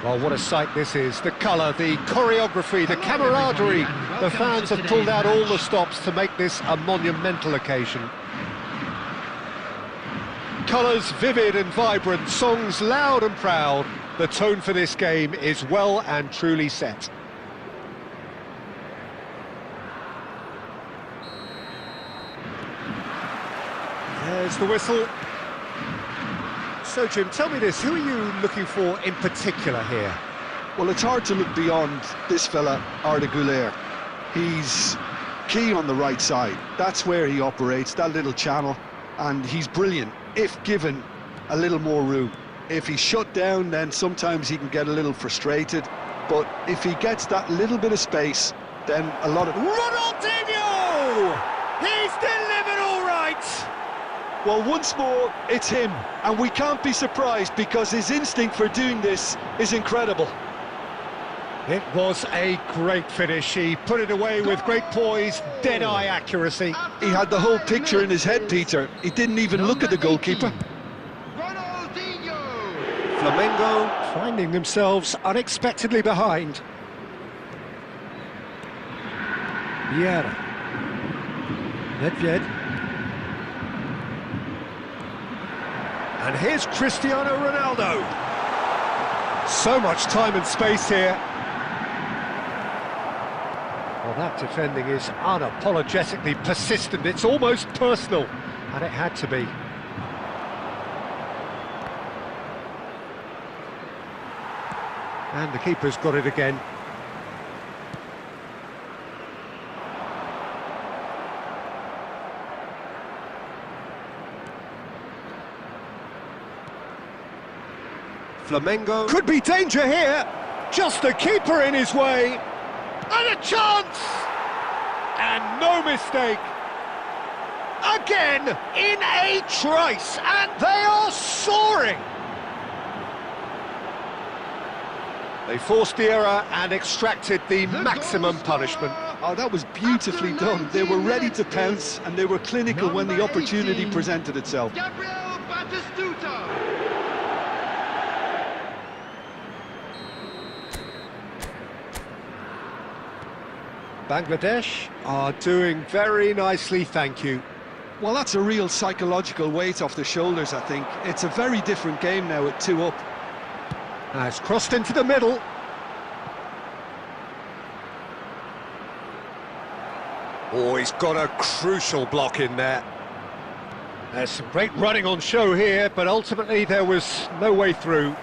Oh, what a sight this is. The colour, the choreography, the camaraderie. The fans have pulled out all the stops to make this a monumental occasion. Colours vivid and vibrant, songs loud and proud. The tone for this game is well and truly set. There's the whistle. So, Jim, tell me this, who are you looking for in particular here? Well, it's hard to look beyond this fella, Arda Güler. He's key on the right side. That's where he operates, that little channel, and he's brilliant if given a little more room. If he's shut down, then sometimes he can get a little frustrated, but if he gets that little bit of space, then a lot of... Ronaldinho! He's delivered all right! Well, once more, it's him, and we can't be surprised because his instinct for doing this is incredible. It was a great finish. He put it away with great poise, dead-eye accuracy. He had the whole picture in his head, Peter. He didn't even look at the goalkeeper. Flamengo finding themselves unexpectedly behind. Vieira. Nedved. And here's Cristiano Ronaldo. So much time and space here. Well, that defending is unapologetically persistent. It's almost personal, and it had to be. And the keeper's got it again. Flamengo could be danger here. Just the keeper in his way. And a chance! And no mistake. Again, in a trice, and they are soaring. They forced the error and extracted the maximum punishment. Oh, that was beautifully done. They were ready to pounce, and they were clinical when the opportunity presented itself. Bangladesh are doing very nicely, thank you. Well, that's a real psychological weight off the shoulders, I think. It's a very different game now at 2 up. It's crossed into the middle. Oh, he's got a crucial block in there. There's some great running on show here, but ultimately there was no way through.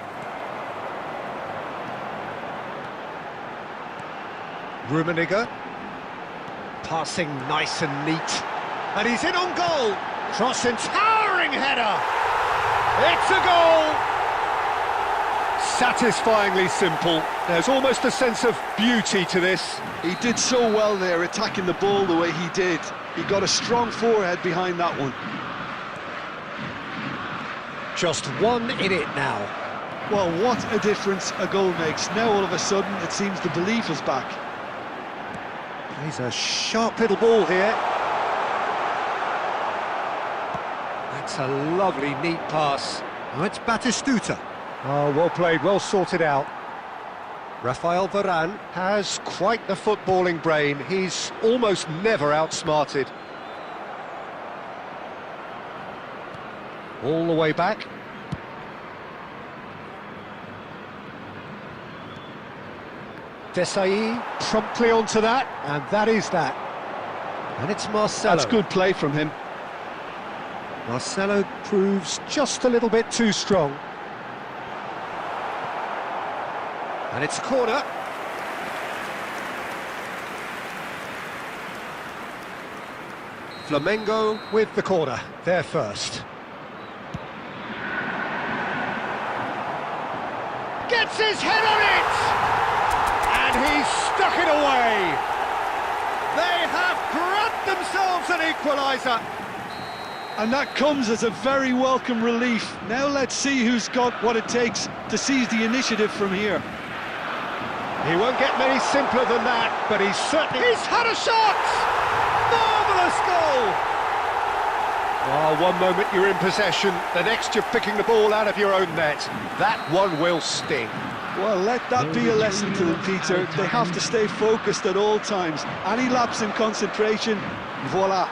Rummenigge. Passing nice and neat. And he's in on goal. Cross and towering header. It's a goal. Satisfyingly simple. There's almost a sense of beauty to this. He did so well there, attacking the ball the way he did. He got a strong forehead behind that one. Just one in it now. Well, what a difference a goal makes. Now all of a sudden it seems the belief is back. Plays a sharp little ball here. That's a lovely, neat pass. Oh, it's Batistuta. Oh, well played, well sorted out. Rafael Varane has quite the footballing brain. He's almost never outsmarted. All the way back. Desai promptly onto that, and that is that. And it's Marcelo. That's good play from him. Marcelo proves just a little bit too strong. And it's a corner. Flamengo with the corner, they're first. Gets his head on it! And he's stuck it away! They have grabbed themselves an equaliser! And that comes as a very welcome relief. Now let's see who's got what it takes to seize the initiative from here. He won't get many simpler than that, but he's certainly... He's had a shot! Marvellous goal! Oh, one moment you're in possession, the next you're picking the ball out of your own net. That one will sting. Well, let that be a lesson to them, Peter. They have to stay focused at all times. Any lapse in concentration, voila.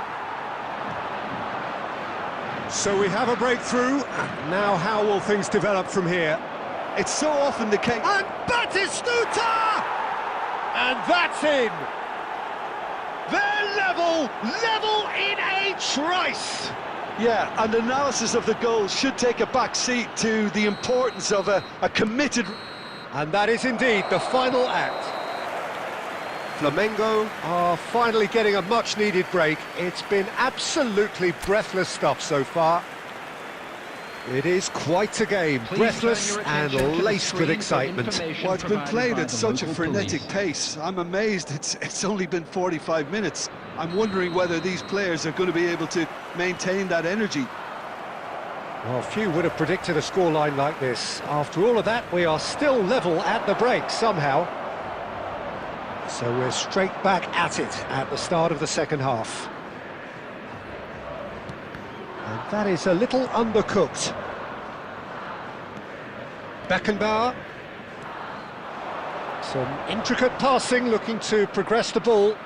So we have a breakthrough. Now how will things develop from here? It's so often the case. And Batistuta! And that's in. They're level in a trice. Yeah, and analysis of the goal should take a back seat to the importance of a committed... And that is indeed the final act. Flamengo are finally getting a much-needed break. It's been absolutely breathless stuff so far. It is quite a game, breathless and laced with excitement. Well, it's been played at such a frenetic pace. I'm amazed it's only been 45 minutes. I'm wondering whether these players are going to be able to maintain that energy. Well, few would have predicted a scoreline like this. After all of that, we are still level at the break somehow. So we're straight back at it at the start of the second half. And that is a little undercooked. Beckenbauer. Some intricate passing, looking to progress the ball.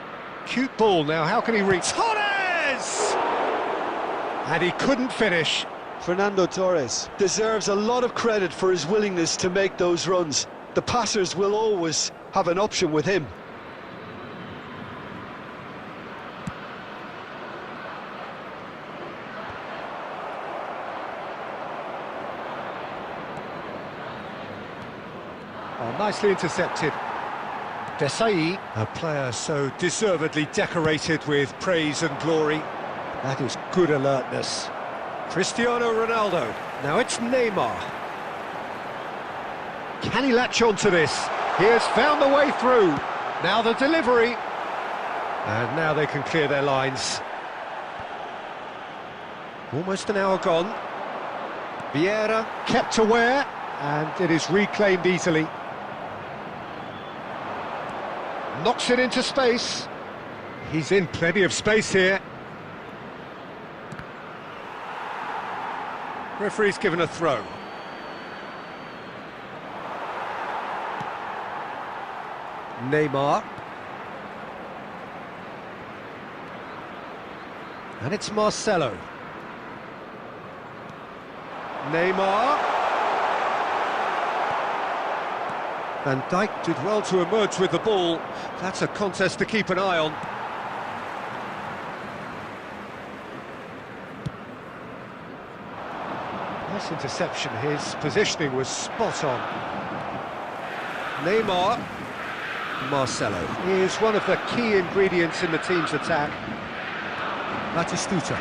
Cute ball now, how can he reach? Torres! And he couldn't finish. Fernando Torres deserves a lot of credit for his willingness to make those runs. The passers will always have an option with him. Oh, nicely intercepted. Desai, a player so deservedly decorated with praise and glory. That is good alertness. Cristiano Ronaldo. Now it's Neymar. Can he latch on to this? He has found the way through. Now the delivery. And now they can clear their lines. Almost an hour gone. Vieira kept aware, and it is reclaimed easily. Knocks it into space. He's in plenty of space here. Referee's given a throw. Neymar. And it's Marcelo. Neymar. Van Dijk did well to emerge with the ball. That's a contest to keep an eye on. Nice interception. His positioning was spot on. Neymar. Marcelo is one of the key ingredients in the team's attack. Batistuta.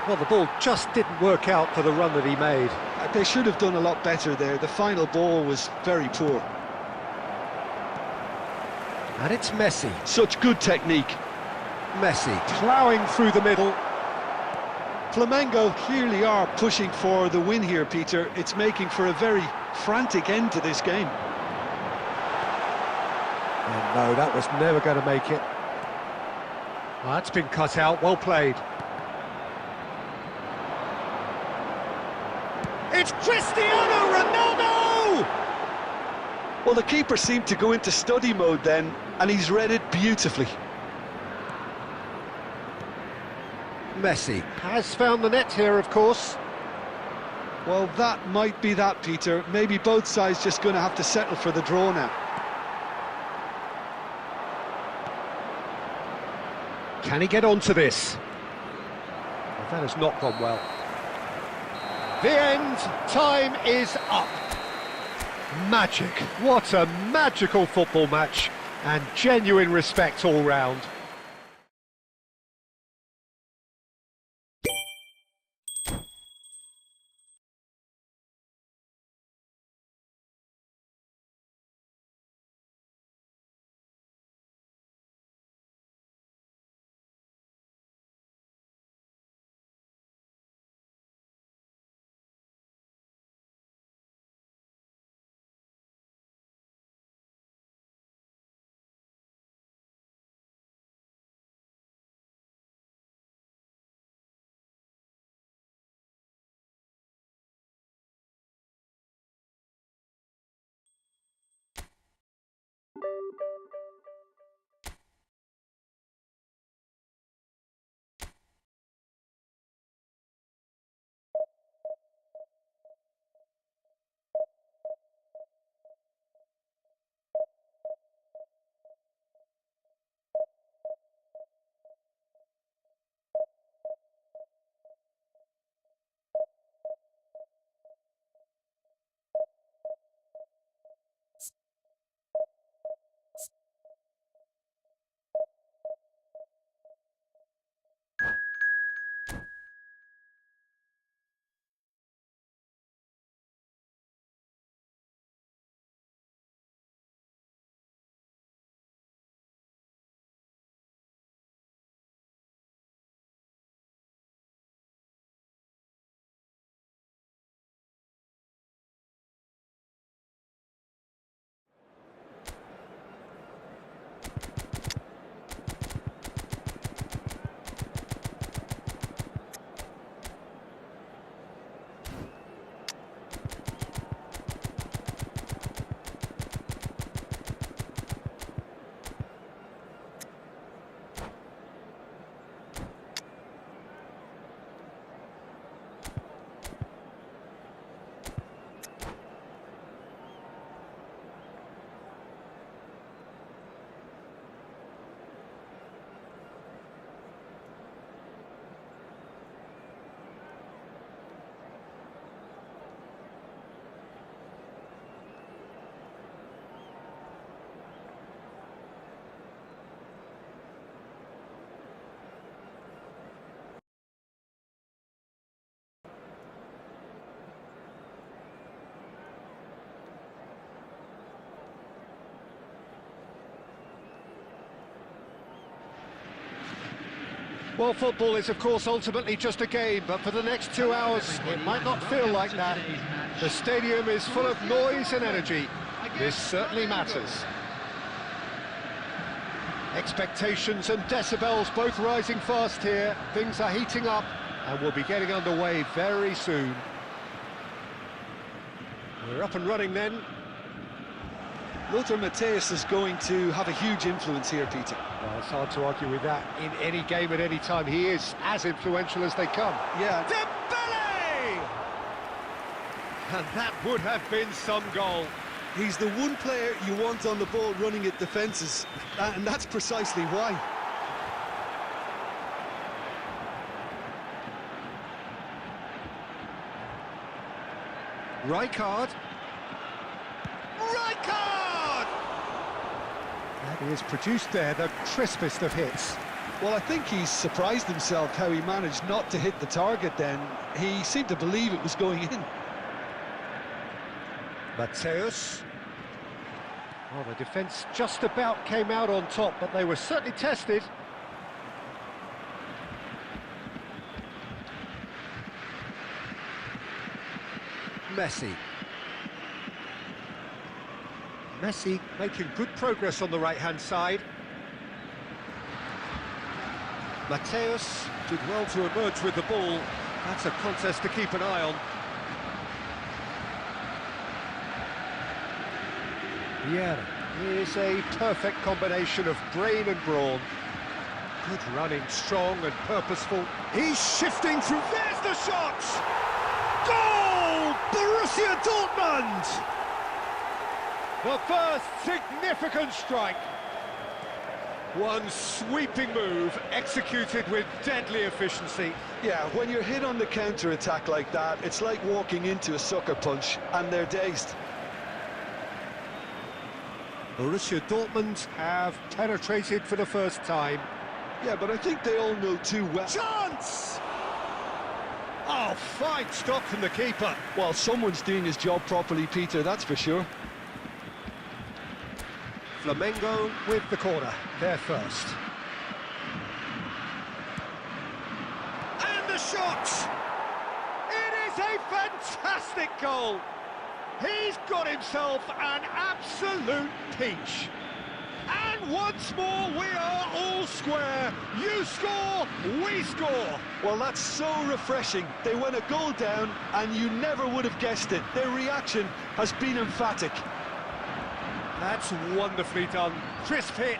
Well, the ball just didn't work out for the run that he made. They should have done a lot better there. The final ball was very poor. And it's Messi. Such good technique. Messi ploughing through the middle. Flamengo clearly are pushing for the win here, Peter. It's making for a very frantic end to this game. And no, that was never going to make it. Well, that's been cut out, well played. It's Cristiano Ronaldo! Well, the keeper seemed to go into study mode then, and he's read it beautifully. Messi has found the net here, of course. Well, that might be that, Peter. Maybe both sides just going to have to settle for the draw now. Can he get onto this? Well, that has not gone well. The end time is up. Magic. What a magical football match, and genuine respect all round. Well, football is, of course, ultimately just a game, but for the next 2 hours, it might not feel like that. The stadium is full of noise and energy. This certainly matters. Expectations and decibels both rising fast here. Things are heating up, and we'll be getting underway very soon. We're up and running then. Lothar Matthäus is going to have a huge influence here, Peter. Well, it's hard to argue with that. In any game at any time, he is as influential as they come. Yeah. Dembele! And that would have been some goal. He's the one player you want on the ball running at defences, and that's precisely why. Rijkaard. Rijkaard! And he has produced there the crispest of hits. Well, I think he's surprised himself how he managed not to hit the target then. He seemed to believe it was going in. Matthäus. Well, the defence just about came out on top, but they were certainly tested. Messi. Messi making good progress on the right-hand side. Matthäus did well to emerge with the ball. That's a contest to keep an eye on. Vieira is a perfect combination of brain and brawn. Good running, strong and purposeful. He's shifting through. There's the shot! Goal! Borussia Dortmund! The first significant strike. One sweeping move executed with deadly efficiency. Yeah, when you're hit on the counter-attack like that, it's like walking into a sucker punch, and they're dazed. Borussia Dortmund have penetrated for the first time. Yeah, but I think they all know too well. Chance! Oh, fine stop from the keeper. Well, someone's doing his job properly, Peter, that's for sure. Flamengo with the corner, they're first. And the shot! It is a fantastic goal! He's got himself an absolute peach. And once more, we are all square. You score, we score. Well, that's so refreshing. They went a goal down, and you never would have guessed it. Their reaction has been emphatic. That's wonderfully done. Crisp hit,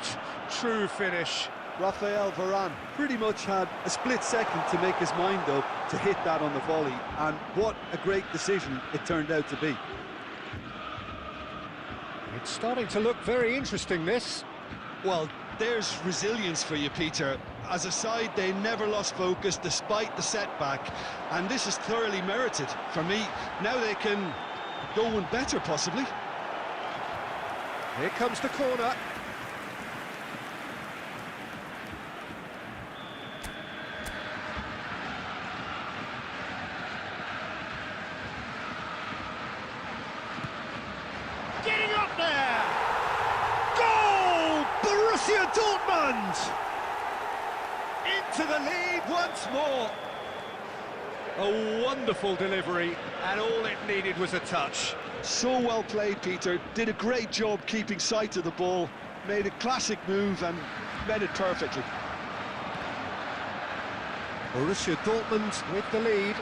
true finish. Rafael Varane pretty much had a split second to make his mind up to hit that on the volley, and what a great decision it turned out to be. It's starting to look very interesting, this. Well, there's resilience for you, Peter. As a side, they never lost focus despite the setback, and this is thoroughly merited. For me, now they can go one better, possibly. Here comes the corner. Getting up there! Goal! Borussia Dortmund! Into the lead once more. A wonderful delivery, and all it needed was a touch. So well played, Peter. Did a great job keeping sight of the ball. Made a classic move and made it perfectly. Borussia Dortmund with the lead.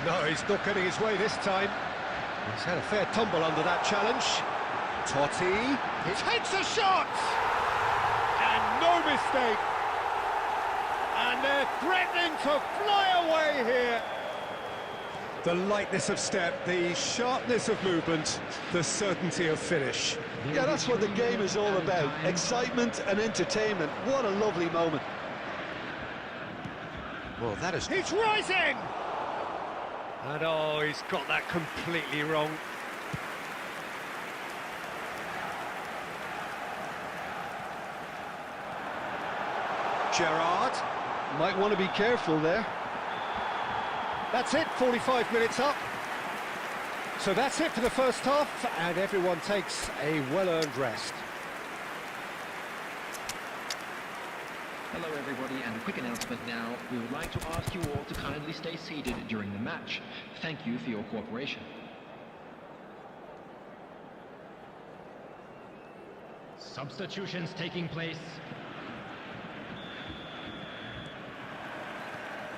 No, he's not getting his way this time. He's had a fair tumble under that challenge. Totti, he takes a shot! And no mistake. And they're threatening to fly away here. The lightness of step, the sharpness of movement, the certainty of finish. Yeah, that's what the game is all about. Excitement and entertainment. What a lovely moment. Well, that is... He's rising! And oh, he's got that completely wrong. Gerrard. Might want to be careful there. That's it, 45 minutes up. So that's it for the first half, and everyone takes a well-earned rest. Hello everybody, and a quick announcement now. We would like to ask you all to kindly stay seated during the match. Thank you for your cooperation. Substitutions taking place.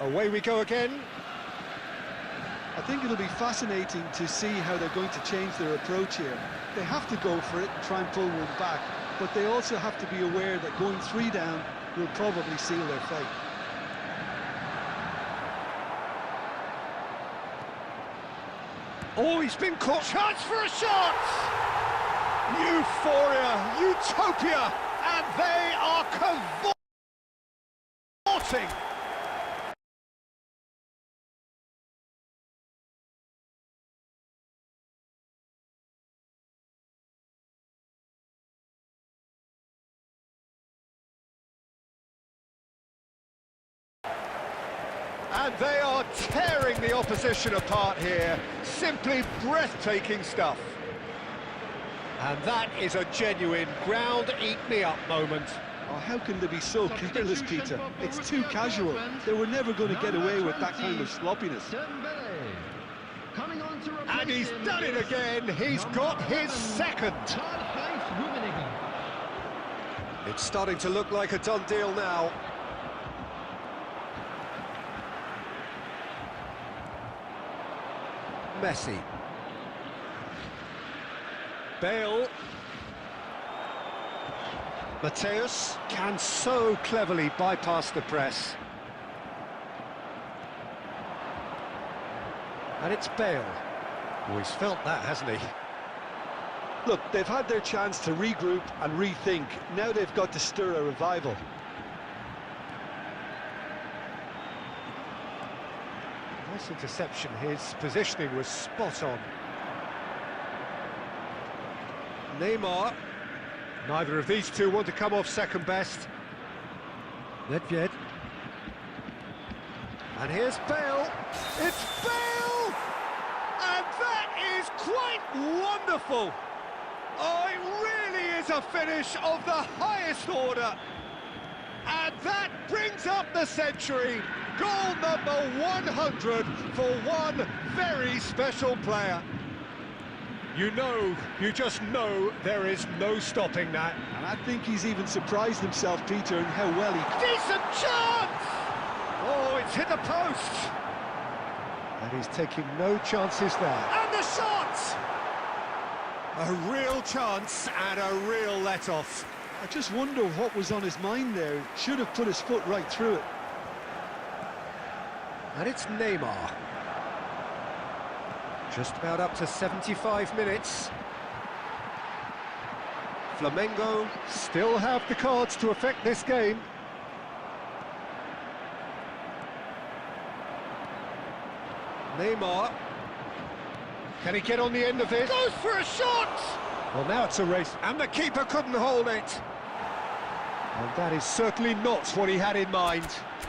Away we go again. I think it'll be fascinating to see how they're going to change their approach here. They have to go for it and try and pull one back, but they also have to be aware that going 3 down will probably seal their fate. Oh, he's been caught. Chance for a shot! Euphoria, utopia, and they are cavorting. And they are tearing the opposition apart here. Simply breathtaking stuff. And that is a genuine ground-eat-me-up moment. Oh, how can they be so careless, Peter? It's too casual. They were never going to get away with that kind of sloppiness. And he's done it again. He's got his second. It's starting to look like a done deal now. Messi. Bale. Mateus can so cleverly bypass the press. And it's Bale. Oh, he's felt that, hasn't he? Look, they've had their chance to regroup and rethink. Now they've got to stir a revival. Nice interception. His positioning was spot on. Neymar. Neither of these two want to come off second best. Nedved. And here's Bale. It's Bale! And that is quite wonderful. Oh, it really is a finish of the highest order. And that brings up the century. Goal number 100 for one very special player. You just know there is no stopping that. And I think he's even surprised himself, Peter, in how well he... Decent chance! Oh, it's hit the post. And he's taking no chances there. And the shot! A real chance and a real let-off. I just wonder what was on his mind there. Should have put his foot right through it. And it's Neymar. Just about up to 75 minutes. Flamengo still have the cards to affect this game. Neymar. Can he get on the end of it? Goes for a shot! Well, now it's a race, and the keeper couldn't hold it. And that is certainly not what he had in mind.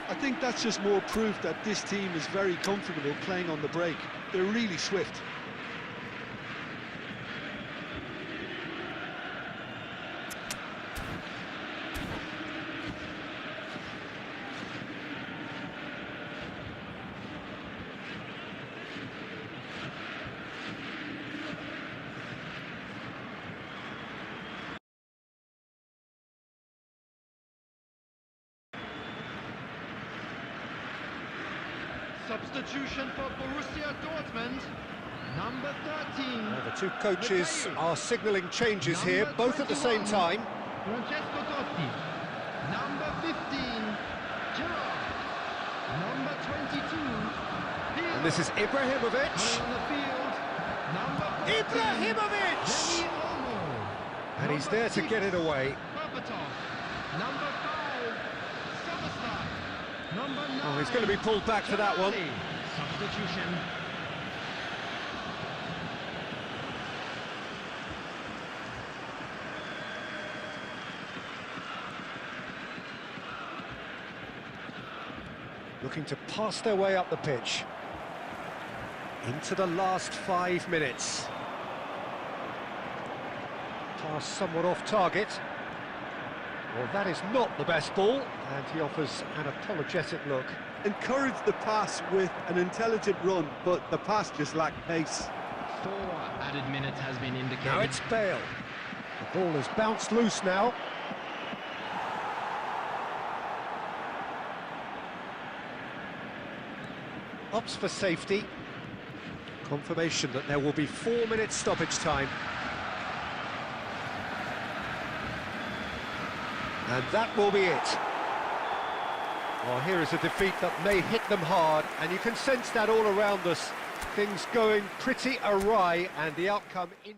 I think that's just more proof that this team is very comfortable playing on the break. They're really swift. Substitution for Borussia Dortmund, number 13. Well, the two coaches are signalling changes here, both at the same time. Francesco Totti. Number 15, Gerrard. Number 22, And this is Ibrahimovic. on the field. Number 14, Ibrahimovic! Dani Olmo. And he's there to get it away. Berbatov. Number 5, Soboslai. Number 9. Oh, he's going to be pulled back for that one. Substitution. Looking to pass their way up the pitch. Into the last 5 minutes. Pass somewhat off target. Well, that is not the best ball, and he offers an apologetic look. Encourage the pass with an intelligent run, but the pass just lacked pace. 4 added minutes has been indicated. Now it's Bale. The ball has bounced loose now. Opts for safety. Confirmation that there will be 4 minutes stoppage time. And that will be it. Well, here is a defeat that may hit them hard, and you can sense that all around us. Things going pretty awry, and the outcome in...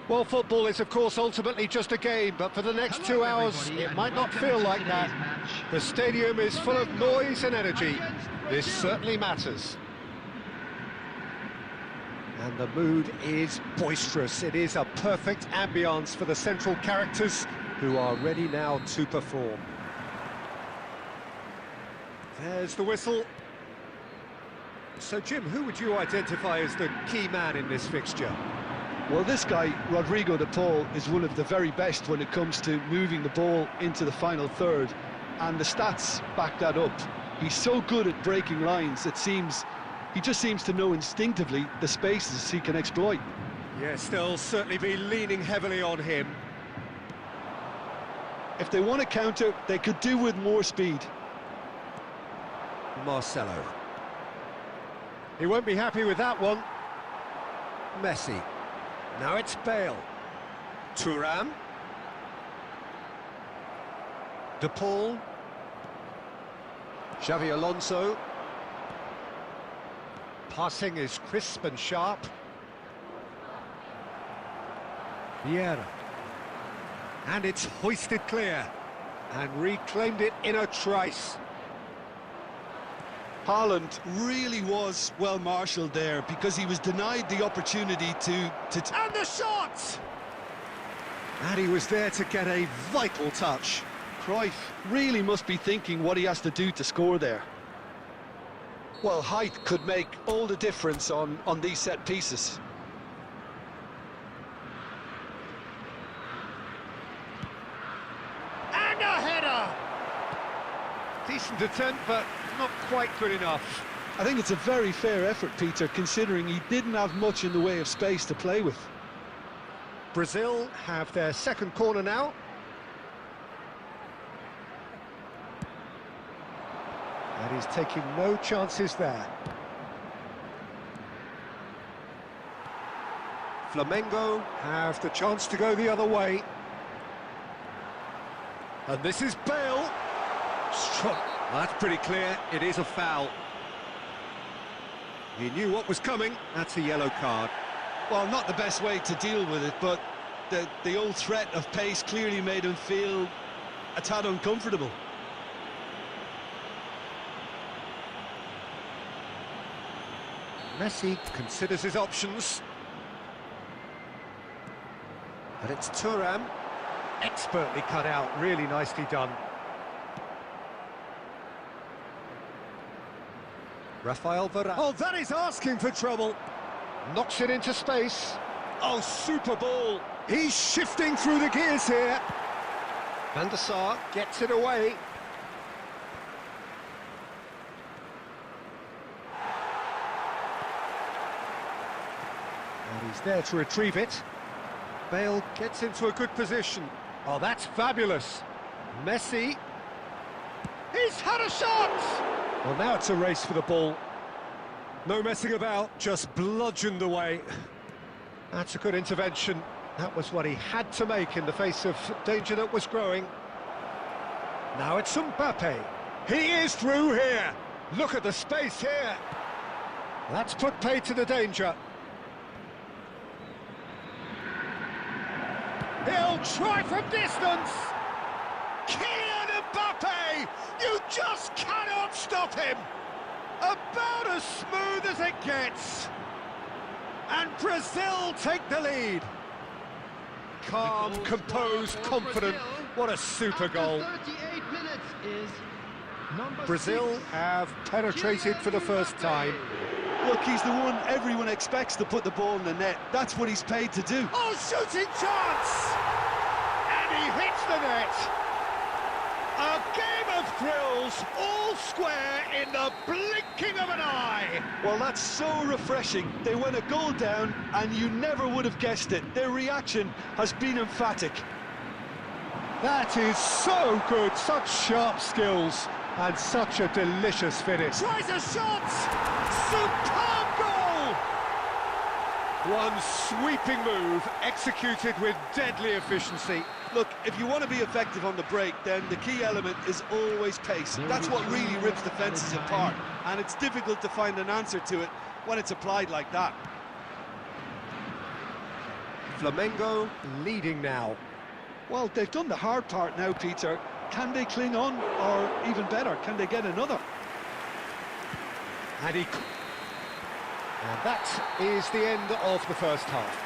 Well, football is, of course, ultimately just a game, but for the next 2 hours, it might not feel like that. The stadium is full of noise and energy. This certainly matters. And the mood is boisterous. It is a perfect ambience for the central characters, who are ready now to perform. There's the whistle. So, Jim, who would you identify as the key man in this fixture? Well, this guy, Rodrigo de Paul, is one of the very best when it comes to moving the ball into the final third, and the stats back that up. He's so good at breaking lines, it seems he just seems to know instinctively the spaces he can exploit. Yes, they'll certainly be leaning heavily on him. If they want to counter, they could do with more speed. Marcelo. He won't be happy with that one. Messi. Now it's Bale. Thuram. De Paul. Xavi Alonso. Passing is crisp and sharp. Vieira. And it's hoisted clear. And reclaimed it in a trice. Haaland really was well marshalled there because he was denied the opportunity to And the shot! And he was there to get a vital touch. Cruyff really must be thinking what he has to do to score there. Well, height could make all the difference on these set pieces. And a header! Decent attempt, but not quite good enough. I think it's a very fair effort, Peter, considering he didn't have much in the way of space to play with. Brazil have their second corner now. And he's taking no chances there. Flamengo have the chance to go the other way. And this is Bale. Strong. That's pretty clear, it is a foul. He knew what was coming, that's a yellow card. Well, not the best way to deal with it, but the old threat of pace clearly made him feel a tad uncomfortable. Messi considers his options. But it's Thuram. Expertly cut out, really nicely done. Rafael Varane. Oh, that is asking for trouble. Knocks it into space. Oh, super ball. He's shifting through the gears here. Van der Sar gets it away. And he's there to retrieve it. Bale gets into a good position. Oh, that's fabulous. Messi. He's had a shot! Well, now it's a race for the ball. No messing about, just bludgeoned away. That's a good intervention. That was what he had to make in the face of danger that was growing. Now it's Mbappe. He is through here. Look at the space here. That's put paid to the danger. He'll try from distance. Kylian Mbappe! You just cannot stop him! About as smooth as it gets. And Brazil take the lead. Calm, composed, confident. What a super goal. 38 minutes is number Brazil 6. have penetrated for the first time. Look, he's the one everyone expects to put the ball in the net. That's what he's paid to do. Oh, shooting chance! And he hits the net. A game of thrills, all square in the blinking of an eye. Well, that's so refreshing. They went a goal down, and you never would have guessed it. Their reaction has been emphatic. That is so good, such sharp skills, and such a delicious finish. Tries a shot! Superb goal! One sweeping move, executed with deadly efficiency. Look, if you want to be effective on the break, then the key element is always pace. That's what really rips defences apart, and it's difficult to find an answer to it when it's applied like that. Flamengo leading now. Well, they've done the hard part now, Peter. Can they cling on, or even better, can they get another? And that is the end of the first half.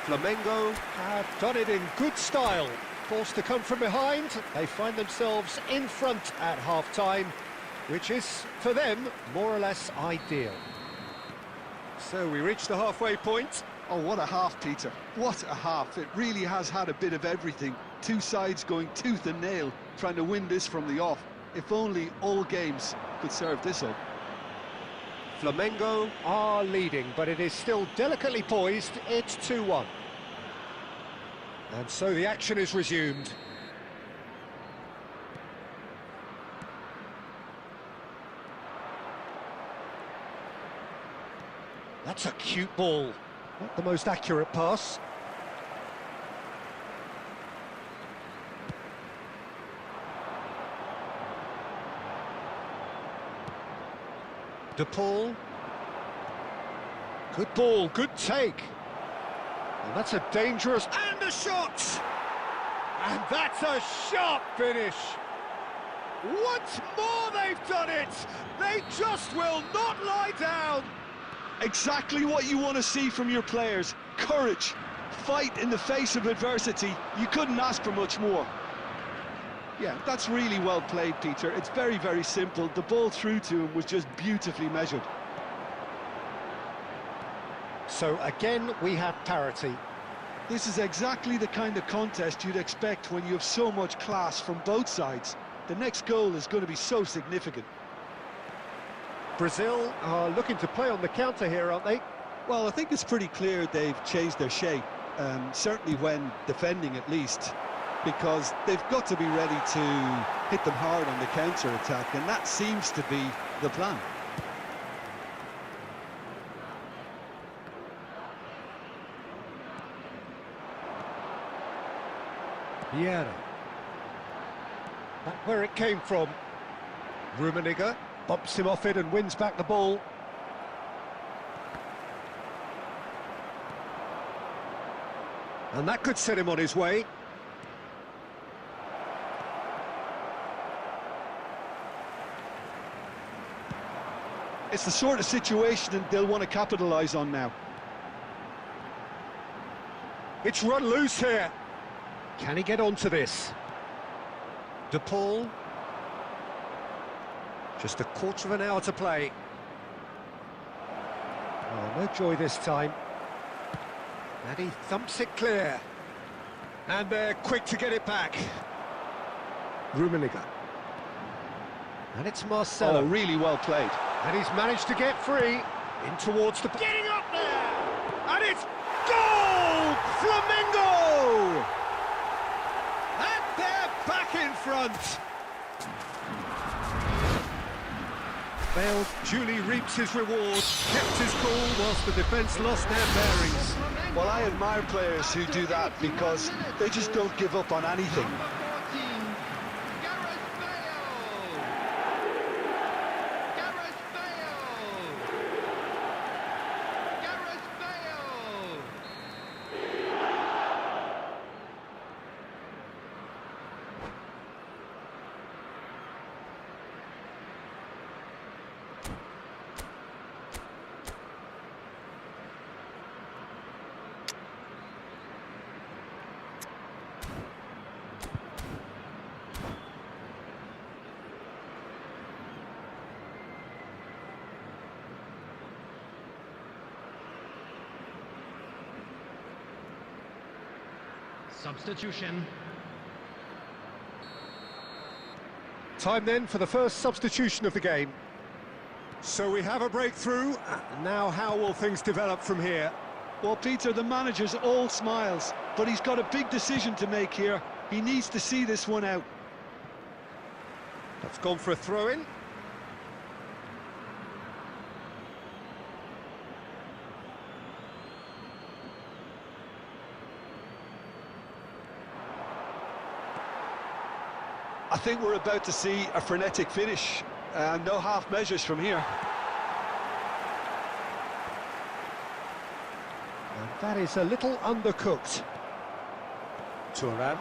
Flamengo have done it in good style. Forced to come from behind, they find themselves in front at half-time, which is, for them, more or less ideal. So we reach the halfway point. Oh, what a half, Peter. What a half. It really has had a bit of everything. Two sides going tooth and nail, trying to win this from the off. If only all games could serve this up. Flamengo are leading, but it is still delicately poised. It's 2-1. And so the action is resumed. That's a cute ball. Not the most accurate pass. De Paul. Good ball, good take. And that's a dangerous... And a shot! And that's a sharp finish. Once more they've done it! They just will not lie down! Exactly what you want to see from your players. Courage, fight in the face of adversity. You couldn't ask for much more. Yeah, that's really well played, Peter. It's very, very simple. The ball through to him was just beautifully measured. So again, we have parity. This is exactly the kind of contest you'd expect when you have so much class from both sides. The next goal is going to be so significant. Brazil are looking to play on the counter here, aren't they? Well, I think it's pretty clear they've changed their shape, certainly when defending at least, because they've got to be ready to hit them hard on the counter-attack, and that seems to be the plan. Vieira. Back where it came from. Rummenigge bumps him off it and wins back the ball. And that could set him on his way. It's the sort of situation they'll want to capitalise on now. It's run loose here. Can he get onto this? De Paul. Just a quarter of an hour to play. Oh, no joy this time. And he thumps it clear. And they're quick to get it back. Rummenigge. And it's Marcelo. Oh, really well played. And he's managed to get free. In towards the... Getting up there! And it's goal! Flamengo! And they're back in front. Bale duly reaps his reward, kept his cool whilst the defence lost their bearings. Well, I admire players who do that because they just don't give up on anything. Substitution. Time then for the first substitution of the game. So we have a breakthrough. Now how will things develop from here? Well, Peter, the manager's all smiles, but he's got a big decision to make here. He needs to see this one out. That's gone for a throw-in. I think we're about to see a frenetic finish, and no half measures from here. And that is a little undercooked. Thuram.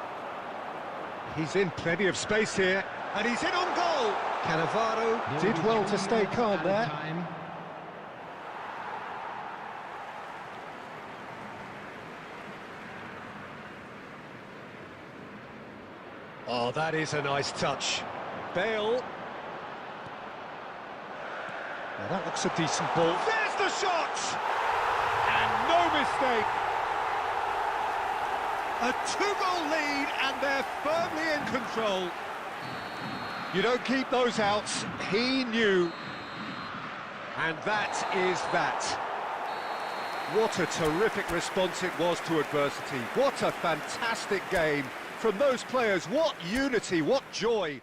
He's in plenty of space here, and he's in on goal. Cannavaro did well to stay calm there. Oh, that is a nice touch. Bale. Now that looks a decent ball. There's the shot! And no mistake. A two-goal lead, and they're firmly in control. You don't keep those outs. He knew. And that is that. What a terrific response it was to adversity. What a fantastic game. From those players, what unity, what joy.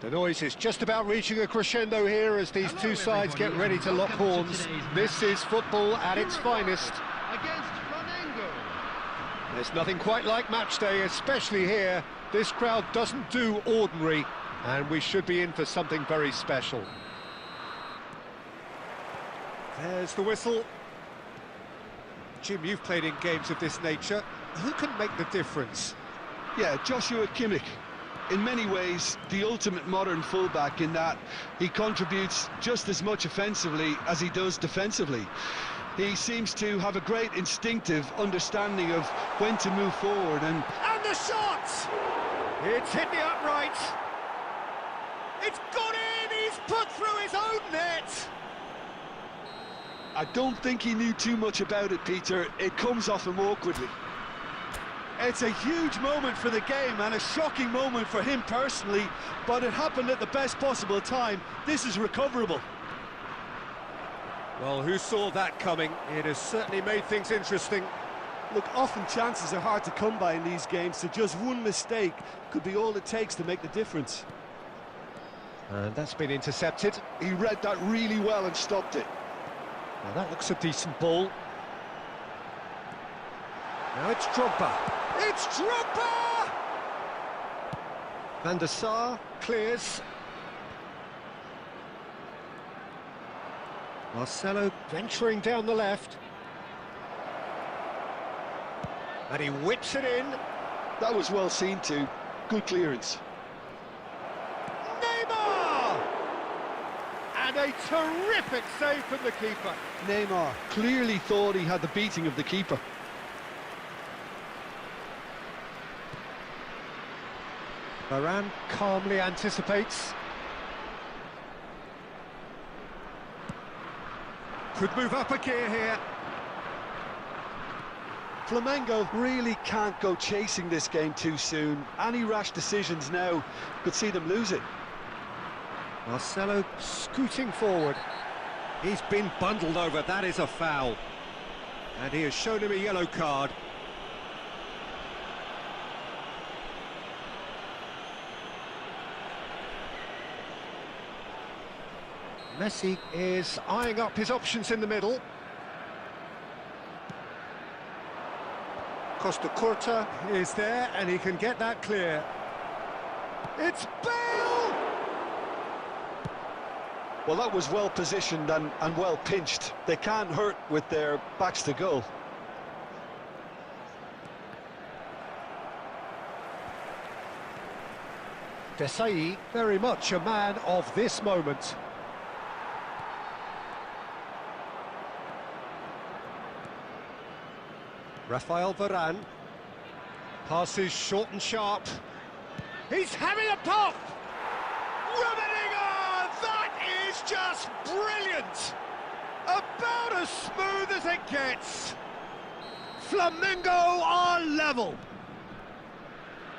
The noise is just about reaching a crescendo here as these two sides get ready to lock horns. This is football at its finest. Against Flamengo. There's nothing quite like match day, especially here. This crowd doesn't do ordinary, and we should be in for something very special. There's the whistle. Jim, you've played in games of this nature. Who can make the difference? Yeah, Joshua Kimmich. In many ways, the ultimate modern fullback in that he contributes just as much offensively as he does defensively. He seems to have a great instinctive understanding of when to move forward and the shot! It's hit the upright. It's gone in! He's put through his own net! I don't think he knew too much about it, Peter. It comes off him awkwardly. It's a huge moment for the game and a shocking moment for him personally, but it happened at the best possible time. This is recoverable. Well, who saw that coming? It has certainly made things interesting. Look, often chances are hard to come by in these games, so just one mistake could be all it takes to make the difference. And that's been intercepted. He read that really well and stopped it. Now that looks a decent ball. Now it's Drogba. It's Drogba! Van der Sar clears. Marcelo venturing down the left. And he whips it in. That was well seen too. Good clearance. Neymar! And a terrific save from the keeper. Neymar clearly thought he had the beating of the keeper. Varane calmly anticipates. Could move up a gear here. Flamengo really can't go chasing this game too soon. Any rash decisions now could see them lose it. Marcelo scooting forward. He's been bundled over, that is a foul. And he has shown him a yellow card. Messi is eyeing up his options in the middle. Costa Curta is there and he can get that clear. It's Bale! Well, that was well positioned and well pinched. They can't hurt with their backs to goal. Desai, very much a man of this moment. Rafael Varane passes short and sharp. He's having a pop! Rummenigge! That is just brilliant! About as smooth as it gets. Flamengo are level.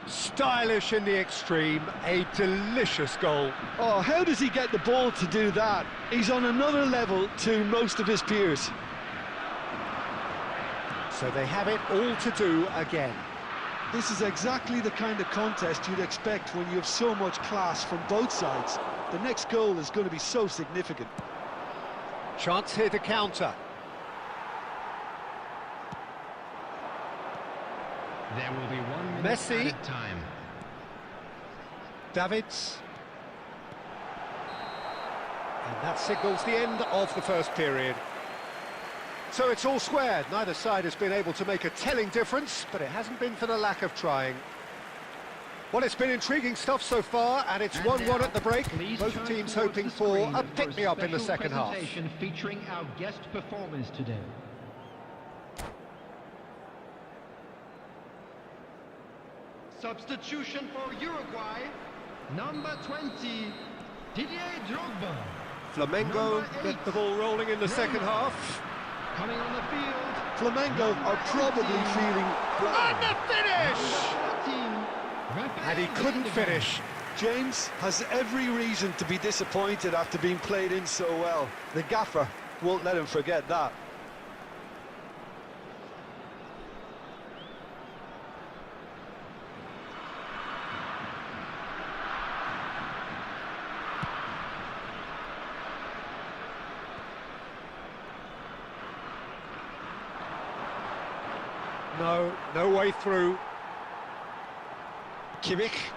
Stylish in the extreme, a delicious goal. Oh, how does he get the ball to do that? He's on another level to most of his peers. So they have it all to do again. This is exactly the kind of contest you'd expect when you have so much class from both sides. The next goal is going to be so significant. Chance here to counter. There will be 1 minute Messi. added time. Davids. And that signals the end of the first period. So it's all squared. Neither side has been able to make a telling difference, but it hasn't been for the lack of trying. Well, it's been intriguing stuff so far, and it's 1-1 at the break. Both teams hoping for a pick-me-up in the second half. Featuring our guest performers today. Substitution for Uruguay. Number 20, Didier Drogba. Flamengo get the ball rolling in the second half. Coming on the field. Flamengo are probably feeling... And the finish! And he couldn't finish. James has every reason to be disappointed after being played in so well. The gaffer won't let him forget that. No, no way through. Kimmich.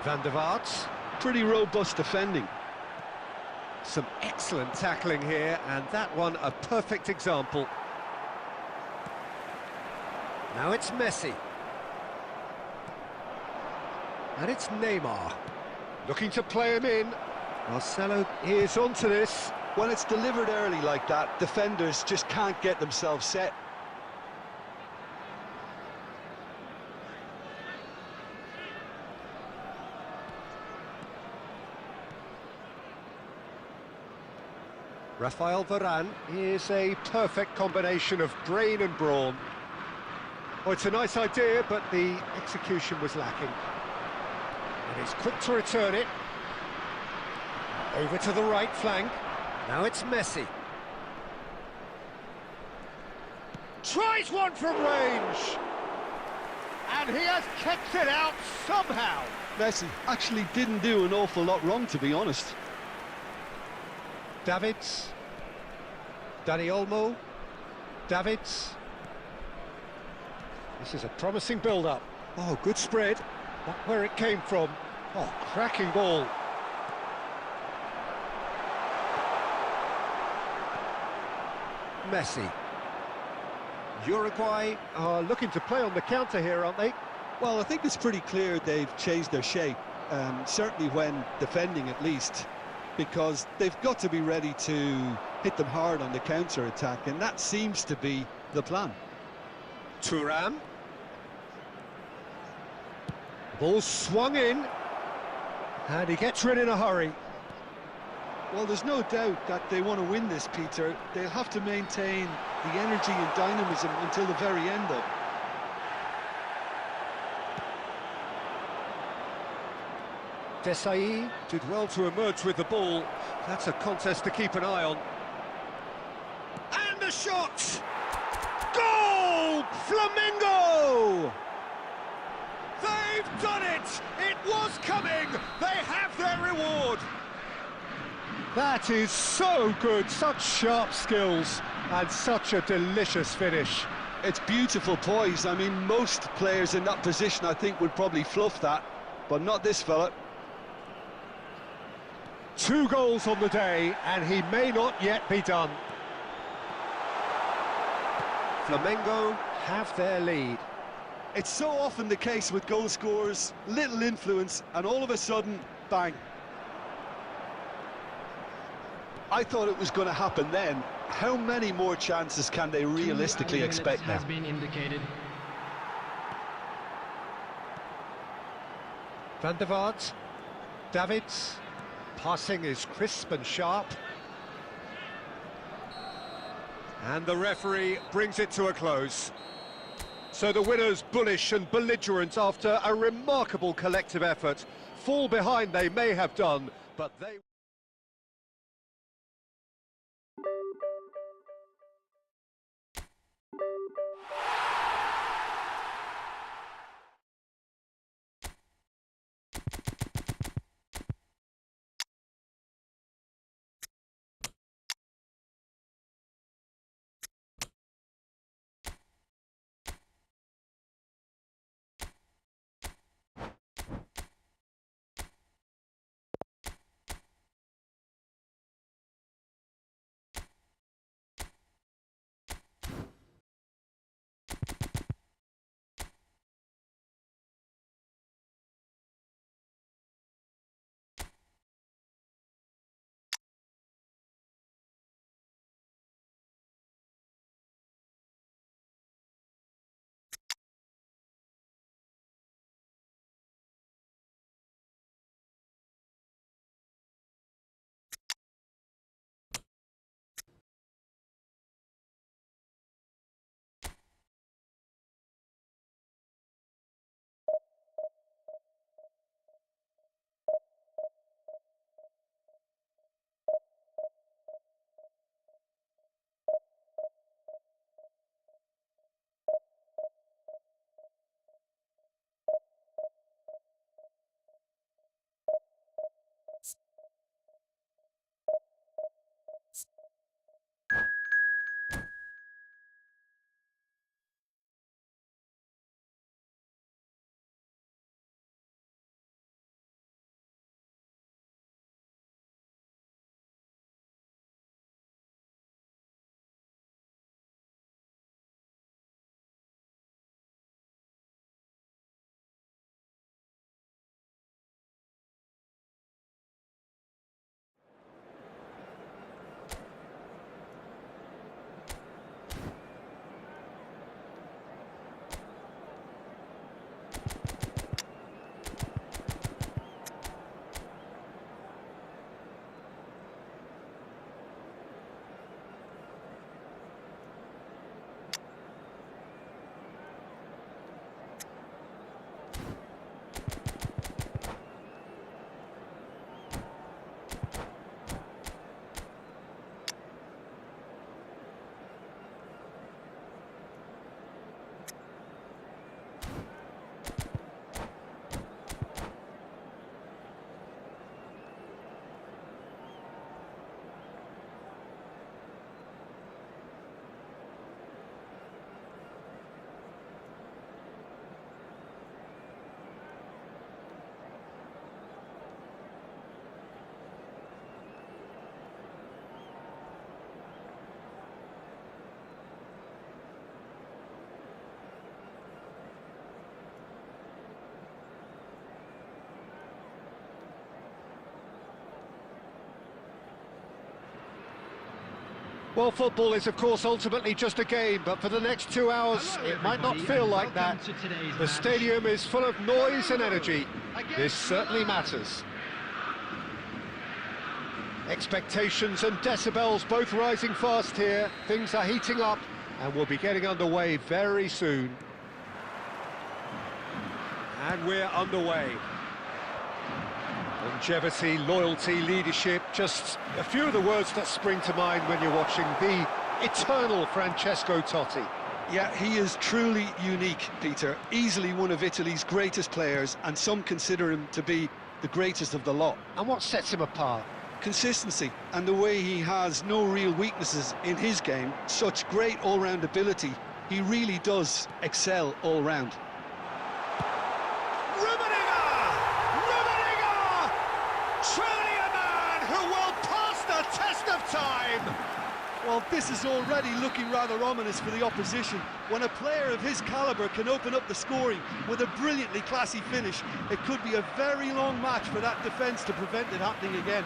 Van der Vaart. Pretty robust defending. Some excellent tackling here, and that one a perfect example. Now it's Messi. And it's Neymar. Looking to play him in. Marcelo is onto this. When it's delivered early like that, defenders just can't get themselves set. Rafael Varane is a perfect combination of brain and brawn. Oh, it's a nice idea, but the execution was lacking. And he's quick to return it. Over to the right flank. Now it's Messi. Tries one from range. And he has kept it out somehow. Messi actually didn't do an awful lot wrong, to be honest. Davids. Dani Olmo. Davids. This is a promising build-up. Oh, good spread. Not where it came from. Oh, cracking ball. Messi. Uruguay are looking to play on the counter here, aren't they? Well, I think it's pretty clear they've changed their shape, certainly when defending at least, because they've got to be ready to hit them hard on the counter-attack, and that seems to be the plan. Thuram. Ball swung in, and he gets rid in a hurry. Well, there's no doubt that they want to win this, Peter. They'll have to maintain the energy and dynamism until the very end, though. Desai did well to emerge with the ball. That's a contest to keep an eye on. And the shot! Goal! Flamengo! They've done it! It was coming! They have their reward! That is so good, such sharp skills, and such a delicious finish. It's beautiful poise. I mean, most players in that position, I think, would probably fluff that, but not this fella. 2 goals on the day, and he may not yet be done. Flamengo have their lead. It's so often the case with goal scorers, little influence, and all of a sudden, bang. I thought it was going to happen then. How many more chances can they realistically expect now? Has been indicated. Van der Vaart, Davids, passing is crisp and sharp. And the referee brings it to a close. So the winners, bullish and belligerent after a remarkable collective effort. Fall behind they may have done, but they... Well, football is, of course, ultimately just a game, but for the next 2 hours, Hello, it might not everybody, feel and like that. welcome to today's The match. stadium is full of noise and energy. This certainly matters. Expectations and decibels both rising fast here. Things are heating up, and we'll be getting underway very soon. And we're underway. Longevity, loyalty, leadership, just a few of the words that spring to mind when you're watching the eternal Francesco Totti. Yeah, he is truly unique, Peter. Easily one of Italy's greatest players, and some consider him to be the greatest of the lot. And what sets him apart? Consistency and the way he has no real weaknesses in his game. Such great all-round ability. He really does excel all round. Truly a man who will pass the test of time! Well, this is already looking rather ominous for the opposition. When a player of his calibre can open up the scoring with a brilliantly classy finish, it could be a very long match for that defence to prevent it happening again.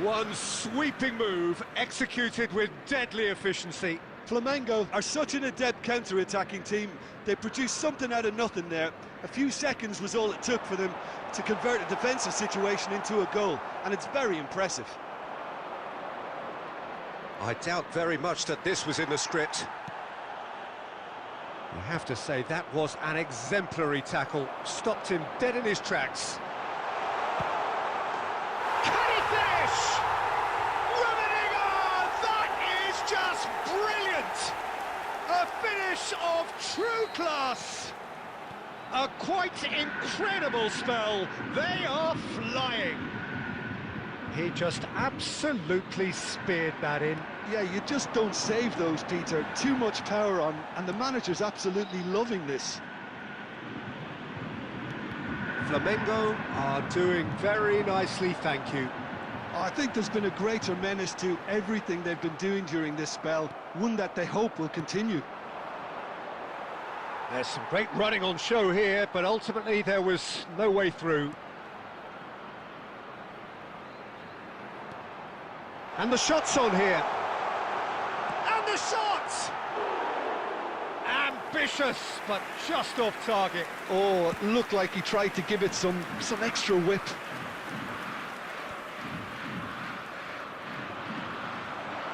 One sweeping move, executed with deadly efficiency. Flamengo are such an adept counter-attacking team. They produced something out of nothing there. A few seconds was all it took for them to convert a defensive situation into a goal, and it's very impressive. I doubt very much that this was in the script. You have to say that was an exemplary tackle. Stopped him dead in his tracks. Can he finish? Rummenigge! That is just brilliant! A finish of true class! A quite incredible spell. They are flying. He just absolutely speared that in. Yeah, you just don't save those, Peter. Too much power on, and the manager's absolutely loving this. Flamengo are doing very nicely, thank you. I think there's been a greater menace to everything they've been doing during this spell, one that they hope will continue. There's some great running on show here, but ultimately there was no way through. And the shot's on here. And the shot! Ambitious, but just off target. Oh, it looked like he tried to give it some extra whip.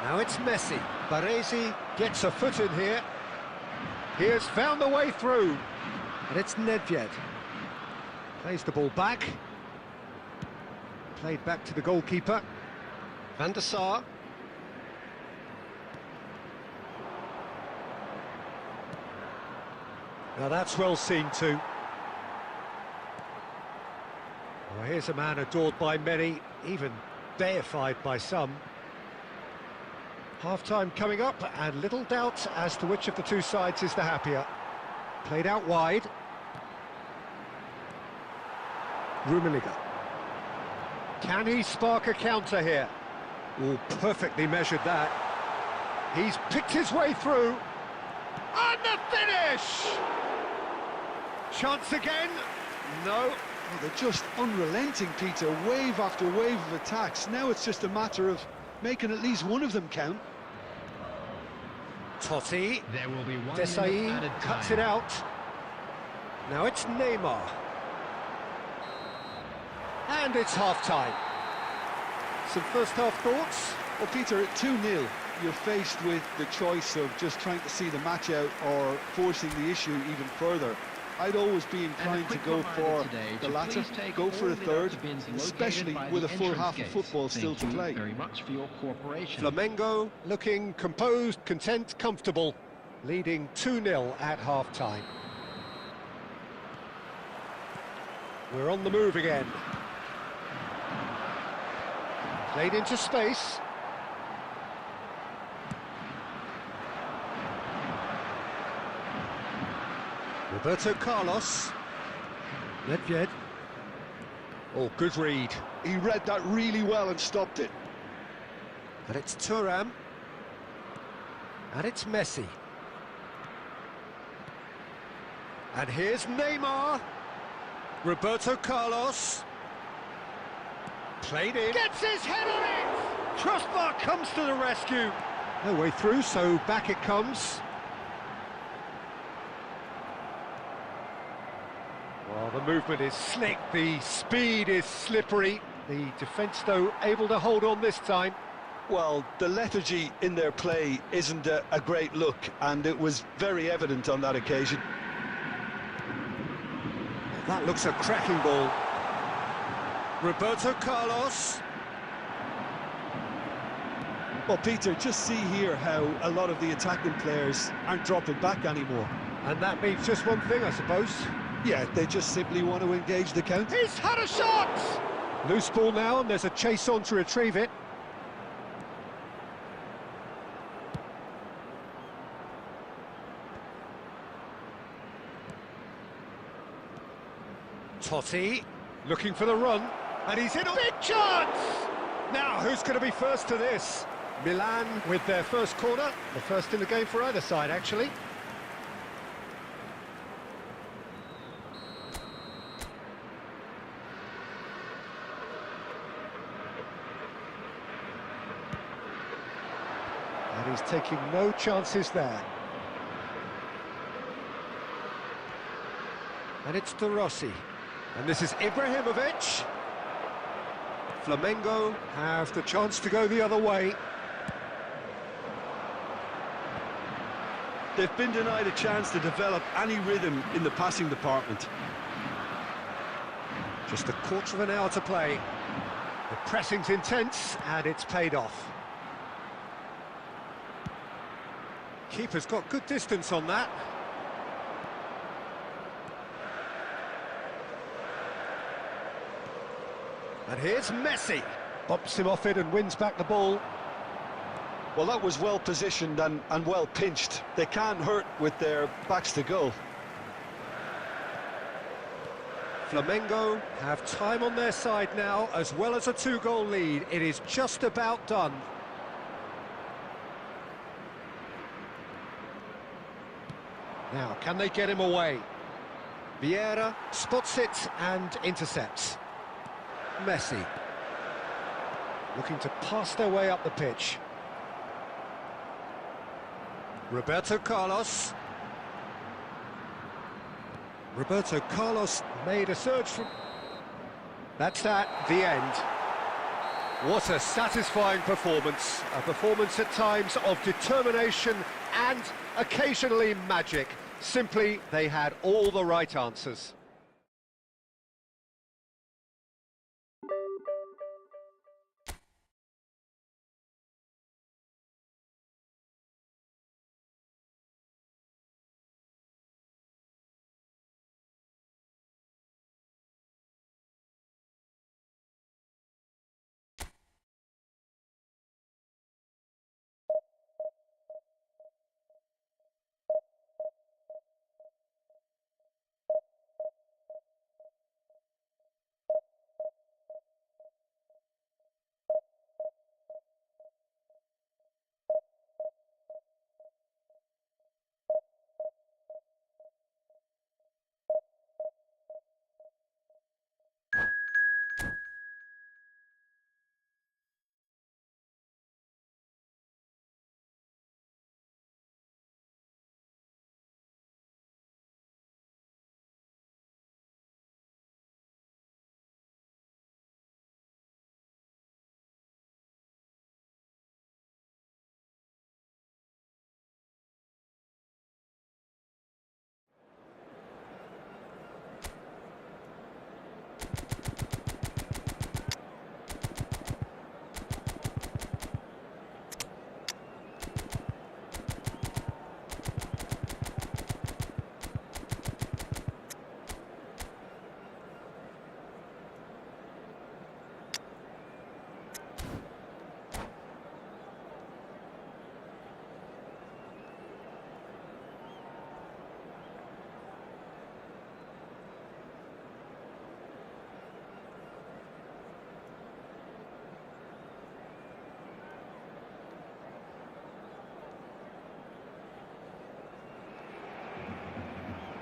Now it's Messi. Baresi gets a foot in here. He has found the way through. And it's Nedved. Plays the ball back. Played back to the goalkeeper. Van der Sar. Now that's well seen too. Well, here's a man adored by many, even deified by some. Half-time coming up, and little doubt as to which of the two sides is the happier. Played out wide. Rummenigge. Can he spark a counter here? Oh, perfectly measured that. He's picked his way through. And the finish! Chance again? No. Oh, they're just unrelenting, Peter. Wave after wave of attacks. Now it's just a matter of making at least one of them count. Totti. There will be 1 minute Desai added cuts time. it out. Now it's Neymar. And it's half-time. Some first-half thoughts? Well, Peter, at 2-0, you're faced with the choice of just trying to see the match out or forcing the issue even further. I'd always be inclined to go for the latter, go for a third, especially with a full half of football still to play. Very much for your cooperation. Flamengo looking composed, content, comfortable, leading 2-0 at half-time. We're on the move again. Played into space. Roberto Carlos. Nedved. Oh, good read. He read that really well and stopped it. And it's Thuram. And it's Messi. And here's Neymar. Roberto Carlos. Played in. Gets his head on it! Crossbar comes to the rescue. No way through, so back it comes. Well, the movement is slick, the speed is slippery. The defence, though, able to hold on this time. Well, the lethargy in their play isn't a great look, and it was very evident on that occasion. That looks a cracking ball. Roberto Carlos. Well, Peter, just see here how a lot of the attacking players aren't dropping back anymore. And that means just one thing, I suppose. Yeah, they just simply want to engage the counter. He's had a shot! Loose ball now, and there's a chase on to retrieve it. Totti, looking for the run, and he's in a big chance! Now, who's going to be first to this? Milan with their first corner, the first in the game for either side, actually. And he's taking no chances there. And it's De Rossi. And this is Ibrahimovic. Flamengo have the chance to go the other way. They've been denied a chance to develop any rhythm in the passing department. Just a quarter of an hour to play. The pressing's intense, and it's paid off. Keeper's got good distance on that. And here's Messi. Bumps him off it and wins back the ball. Well, that was well positioned and well pinched. They can't hurt with their backs to goal. Flamengo have time on their side now, as well as a two-goal lead. It is just about done. Now, can they get him away? Vieira spots it and intercepts. Messi looking to pass their way up the pitch. Roberto Carlos. Roberto Carlos made a surge from... That's the end. What a satisfying performance. A performance at times of determination and occasionally magic. Simply, they had all the right answers.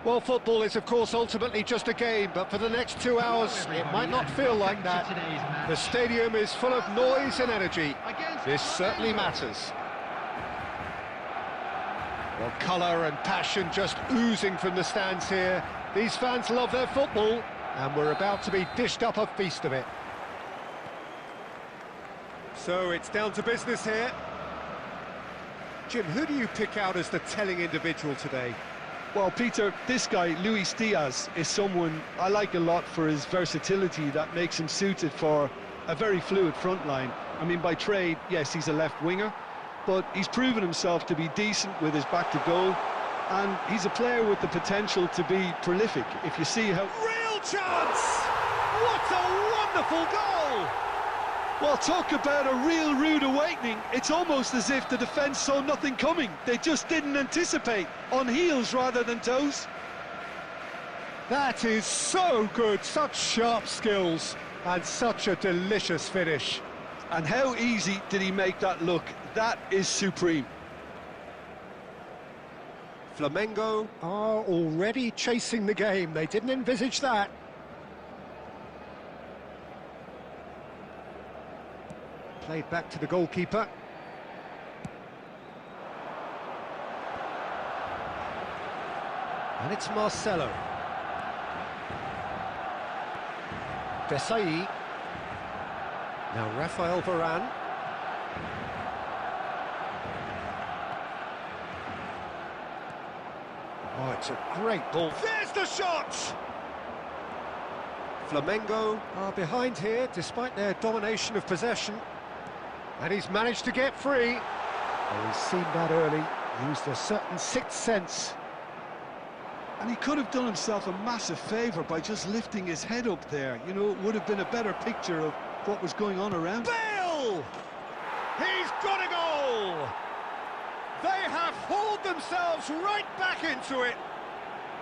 Well, football is, of course, ultimately just a game, but for the next 2 hours, it might not feel like that. The stadium is full of noise and energy. Again. This certainly matters. Well, colour and passion just oozing from the stands here. These fans love their football, and we're about to be dished up a feast of it. So it's down to business here. Jim, who do you pick out as the telling individual today? Well, Peter, this guy, Luis Diaz, is someone I like a lot for his versatility that makes him suited for a very fluid front line. I mean, by trade, yes, he's a left winger, but he's proven himself to be decent with his back to goal, and he's a player with the potential to be prolific. If you see how... Real chance! What a wonderful goal! Well, talk about a real rude awakening. It's almost as if the defence saw nothing coming. They just didn't anticipate, on heels rather than toes. That is so good, such sharp skills, and such a delicious finish. And how easy did he make that look? That is supreme. Flamengo are already chasing the game. They didn't envisage that. Played back to the goalkeeper. And it's Marcelo. Desai. Now Rafael Varane. Oh, it's a great ball. There's the shot! Flamengo are behind here, despite their domination of possession. And he's managed to get free. Oh, he's seen that early, used a certain sixth sense. And he could have done himself a massive favour by just lifting his head up there. You know, it would have been a better picture of what was going on around. Bale! He's got a goal! They have hauled themselves right back into it.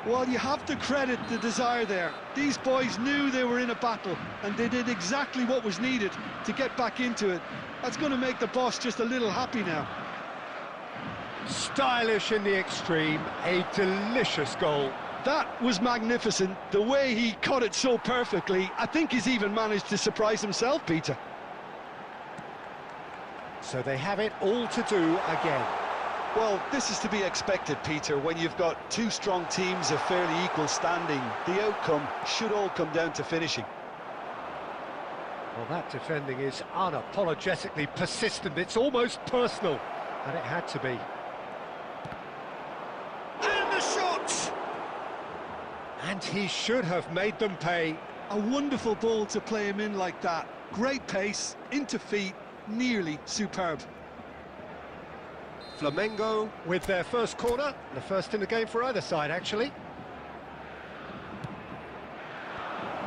Well, you have to credit the desire there. These boys knew they were in a battle, and they did exactly what was needed to get back into it. That's going to make the boss just a little happy now. Stylish in the extreme, a delicious goal. That was magnificent. The way he caught it so perfectly, I think he's even managed to surprise himself, Peter. So they have it all to do again. Well, this is to be expected, Peter. When you've got two strong teams of fairly equal standing, the outcome should all come down to finishing. Well, that defending is unapologetically persistent. It's almost personal, and it had to be. And the shot! And he should have made them pay. A wonderful ball to play him in like that. Great pace, into feet, nearly superb. Flamengo with their first corner, the first in the game for either side, actually.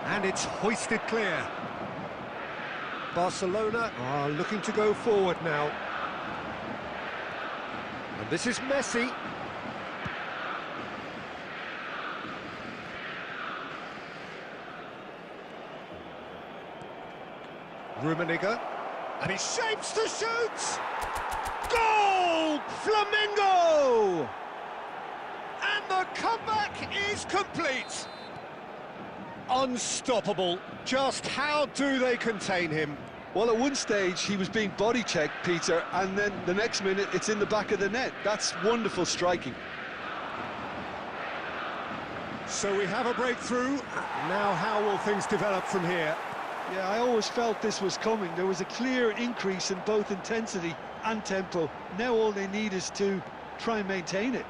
And it's hoisted clear. Barcelona are looking to go forward now. And this is Messi. Rummenigge. And he shapes to shoot! Goal! Flamengo! And the comeback is complete. Unstoppable. Just how do they contain him? Well, at one stage he was being body checked, Peter, and then the next minute it's in the back of the net. That's wonderful striking. So we have a breakthrough. Now how will things develop from here? Yeah, I always felt this was coming. There was a clear increase in both intensity and tempo. Now all they need is to try and maintain it.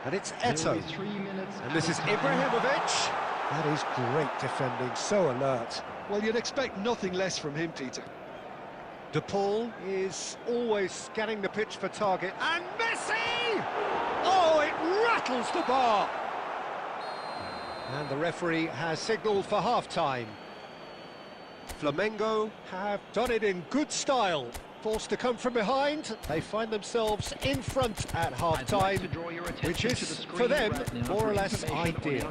And it's Eto'o. And this is Ibrahimovic. That is great defending, so alert. Well, you'd expect nothing less from him, Peter. De Paul is always scanning the pitch for target. And Messi! Oh, it rattles the bar. And the referee has signalled for half-time. Flamengo have done it in good style. Forced to come from behind, they find themselves in front at half-time, which is, for them, more or less ideal.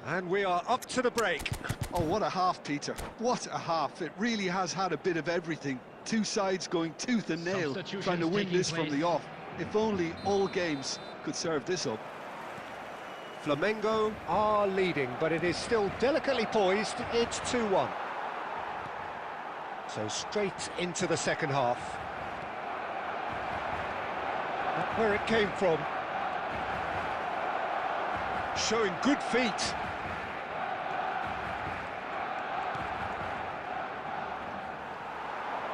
And we are up to the break. Oh, what a half, Peter. What a half. It really has had a bit of everything. Two sides going tooth and nail, trying to win this from the off. If only all games could serve this up. Flamengo are leading, but it is still delicately poised. It's 2-1. So straight into the second half. Not where it came from. Showing good feet.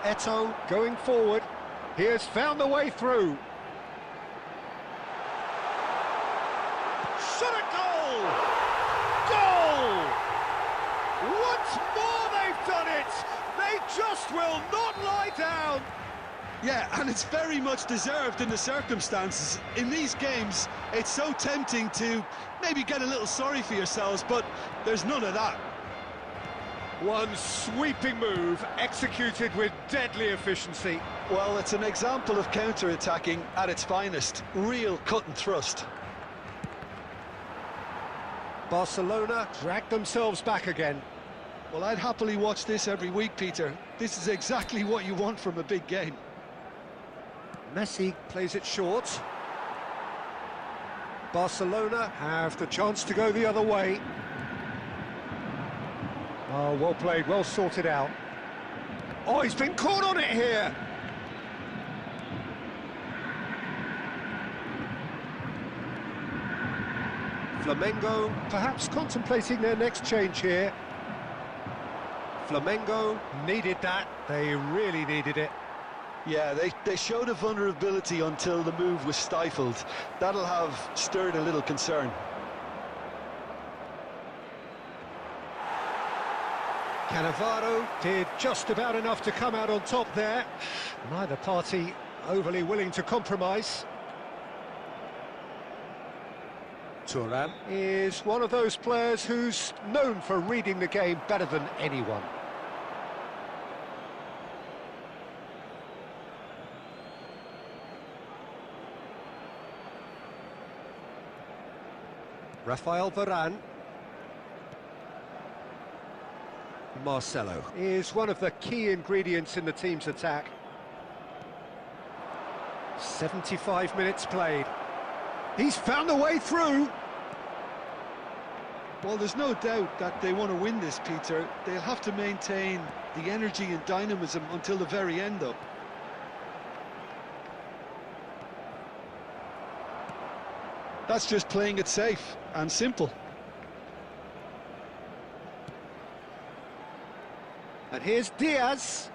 Eto'o going forward. He has found the way through. Shot a goal! Goal! Once more they've done it! They just will not lie down! Yeah, and it's very much deserved in the circumstances. In these games, it's so tempting to maybe get a little sorry for yourselves, but there's none of that. One sweeping move, executed with deadly efficiency. Well, it's an example of counter-attacking at its finest. Real cut and thrust. Barcelona drag themselves back again. Well, I'd happily watch this every week, Peter. This is exactly what you want from a big game. Messi plays it short. Barcelona have the chance to go the other way. Oh, well played, well sorted out. Oh, he's been caught on it here. Flamengo perhaps contemplating their next change here. Flamengo needed that, they really needed it. Yeah, they showed a vulnerability until the move was stifled. That'll have stirred a little concern. Cannavaro did just about enough to come out on top there. Neither party overly willing to compromise. Thuram is one of those players who's known for reading the game better than anyone. Rafael Varane. Marcelo is one of the key ingredients in the team's attack. 75 minutes played. He's found a way through. Well, there's no doubt that they want to win this, Peter. They'll have to maintain the energy and dynamism until the very end, though. That's just playing it safe and simple. And here's Diaz.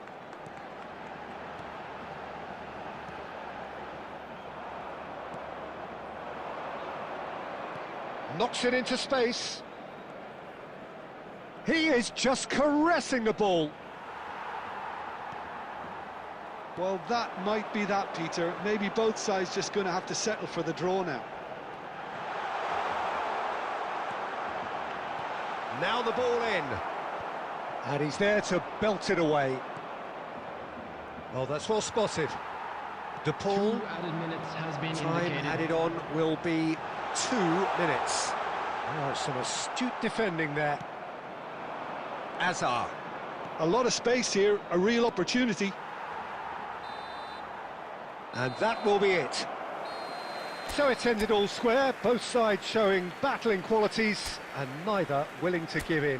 Knocks it into space. He is just caressing the ball. Well, that might be that, Peter. Maybe both sides just going to have to settle for the draw now. Now the ball in. And he's there to belt it away. Well, that's well spotted. De Paul, 2 added minutes has been time indicated. added on will be 2 minutes. Oh, some astute defending there. Azar. A lot of space here, a real opportunity. And that will be it. So it's ended all square, both sides showing battling qualities and neither willing to give in.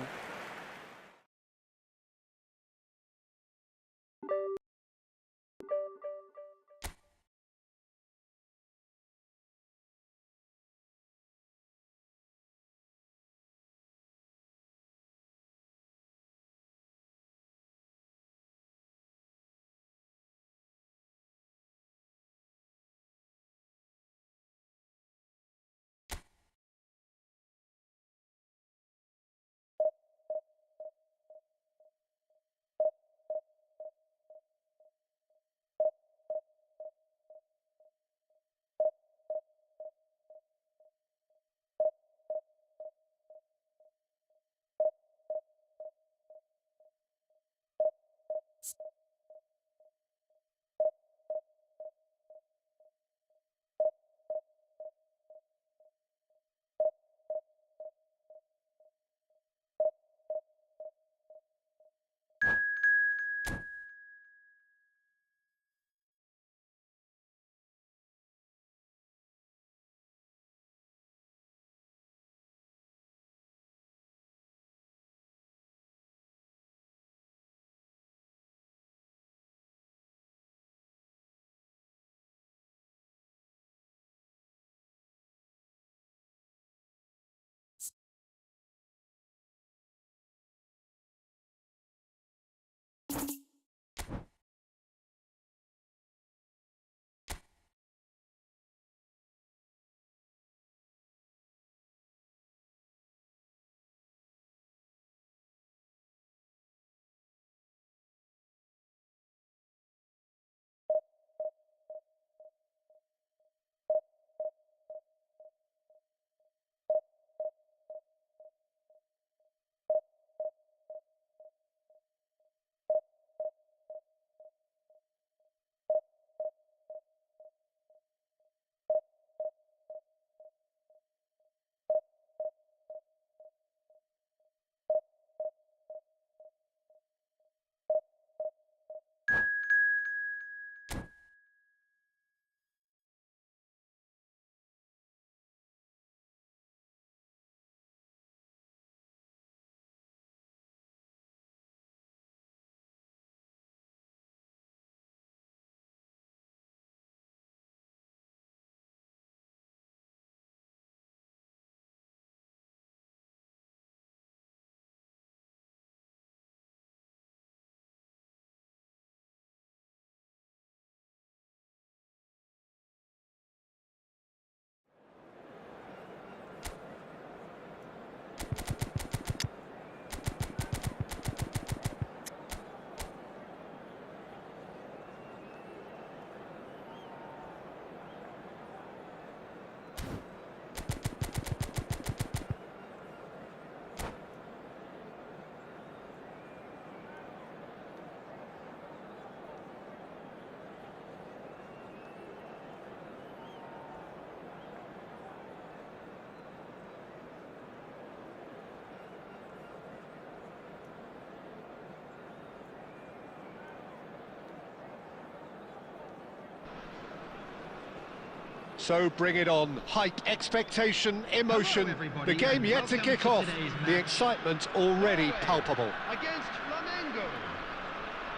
So bring it on. Hype, expectation, emotion. everybody, The game and yet to welcome kick to off. today's The match. excitement already palpable. Against Flamengo.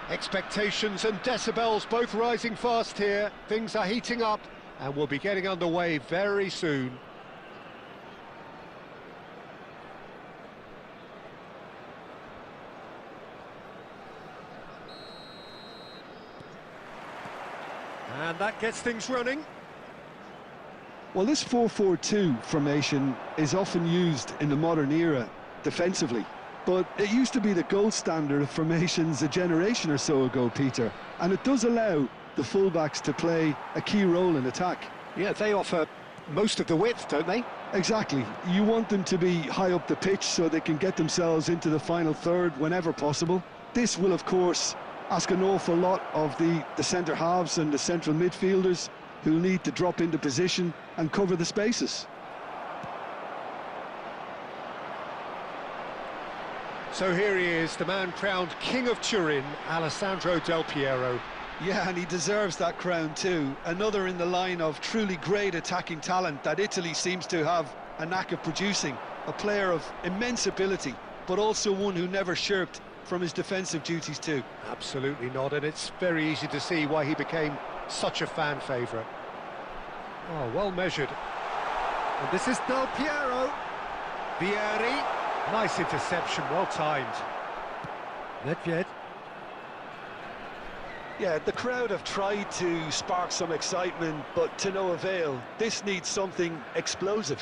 Expectations and decibels both rising fast here. Things are heating up and we'll be getting underway very soon. And that gets things running. Well, this 4-4-2 formation is often used in the modern era defensively, but it used to be the gold standard of formations a generation or so ago, Peter, and it does allow the fullbacks to play a key role in attack. Yeah, they offer most of the width, don't they? Exactly. You want them to be high up the pitch so they can get themselves into the final third whenever possible. This will, of course, ask an awful lot of the centre halves and the central midfielders, who'll need to drop into position and cover the spaces. So here he is, the man crowned King of Turin, Alessandro Del Piero. Yeah, and he deserves that crown too. Another in the line of truly great attacking talent that Italy seems to have a knack of producing. A player of immense ability, but also one who never shirked from his defensive duties too. Absolutely not, and it's very easy to see why he became such a fan favourite. Oh, well measured. And this is Del Piero. Vieri. Nice interception, well timed. Nedved. Yeah, the crowd have tried to spark some excitement, but to no avail. This needs something explosive.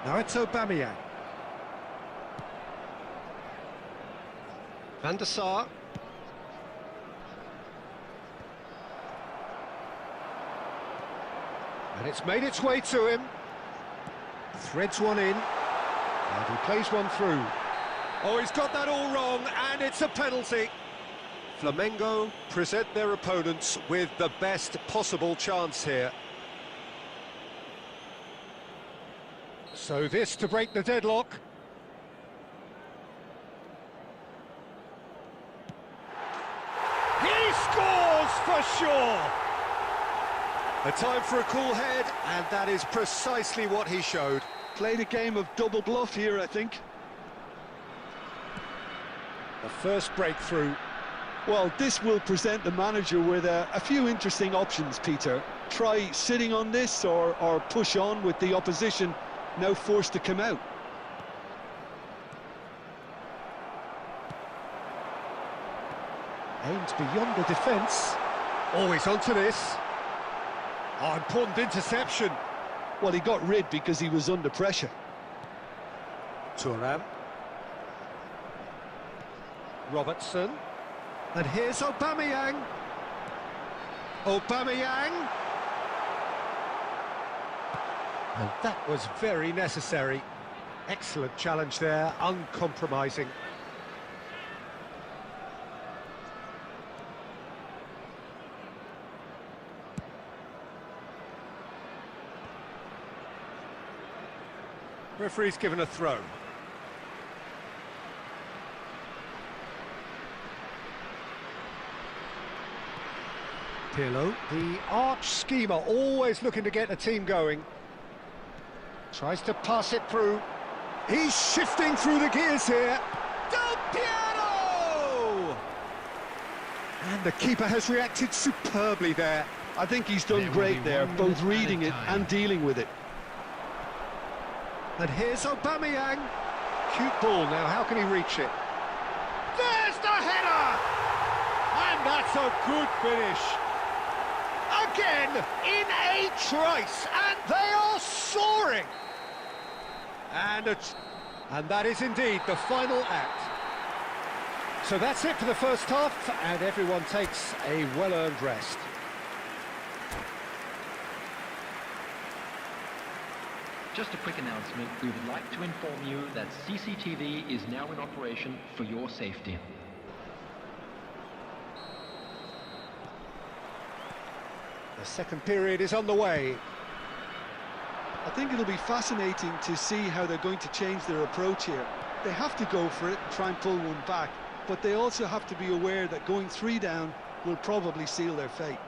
Now it's Aubameyang. Van der Sar. And it's made its way to him. Threads one in. And he plays one through. Oh, he's got that all wrong, and it's a penalty. Flamengo present their opponents with the best possible chance here. So this to break the deadlock. He scores for sure! A time for a cool head, and that is precisely what he showed. Played a game of double bluff here, I think. The first breakthrough. Well, this will present the manager with a few interesting options, Peter. Try sitting on this or push on with the opposition now forced to come out. Aimed beyond the defence. Always onto this. Oh, important interception. Well, he got rid because he was under pressure. Thuram. Robertson. And here's Aubameyang. Aubameyang. And that was very necessary. Excellent challenge there, uncompromising. Referee's given a throw. Pirlo, the arch schemer, always looking to get the team going. Tries to pass it through. He's shifting through the gears here. Del Piero! And the keeper has reacted superbly there. I think he's done great there, both reading it and dealing with it. And here's Aubameyang. Cute ball now, how can he reach it? There's the header! And that's a good finish. Again, in a trice, and they are soaring. And that is indeed the final act. So that's it for the first half, and everyone takes a well-earned rest. Just a quick announcement, we would like to inform you that CCTV is now in operation for your safety. The second period is on the way. I think it'll be fascinating to see how they're going to change their approach here. They have to go for it and try and pull one back, but they also have to be aware that going 3 down will probably seal their fate.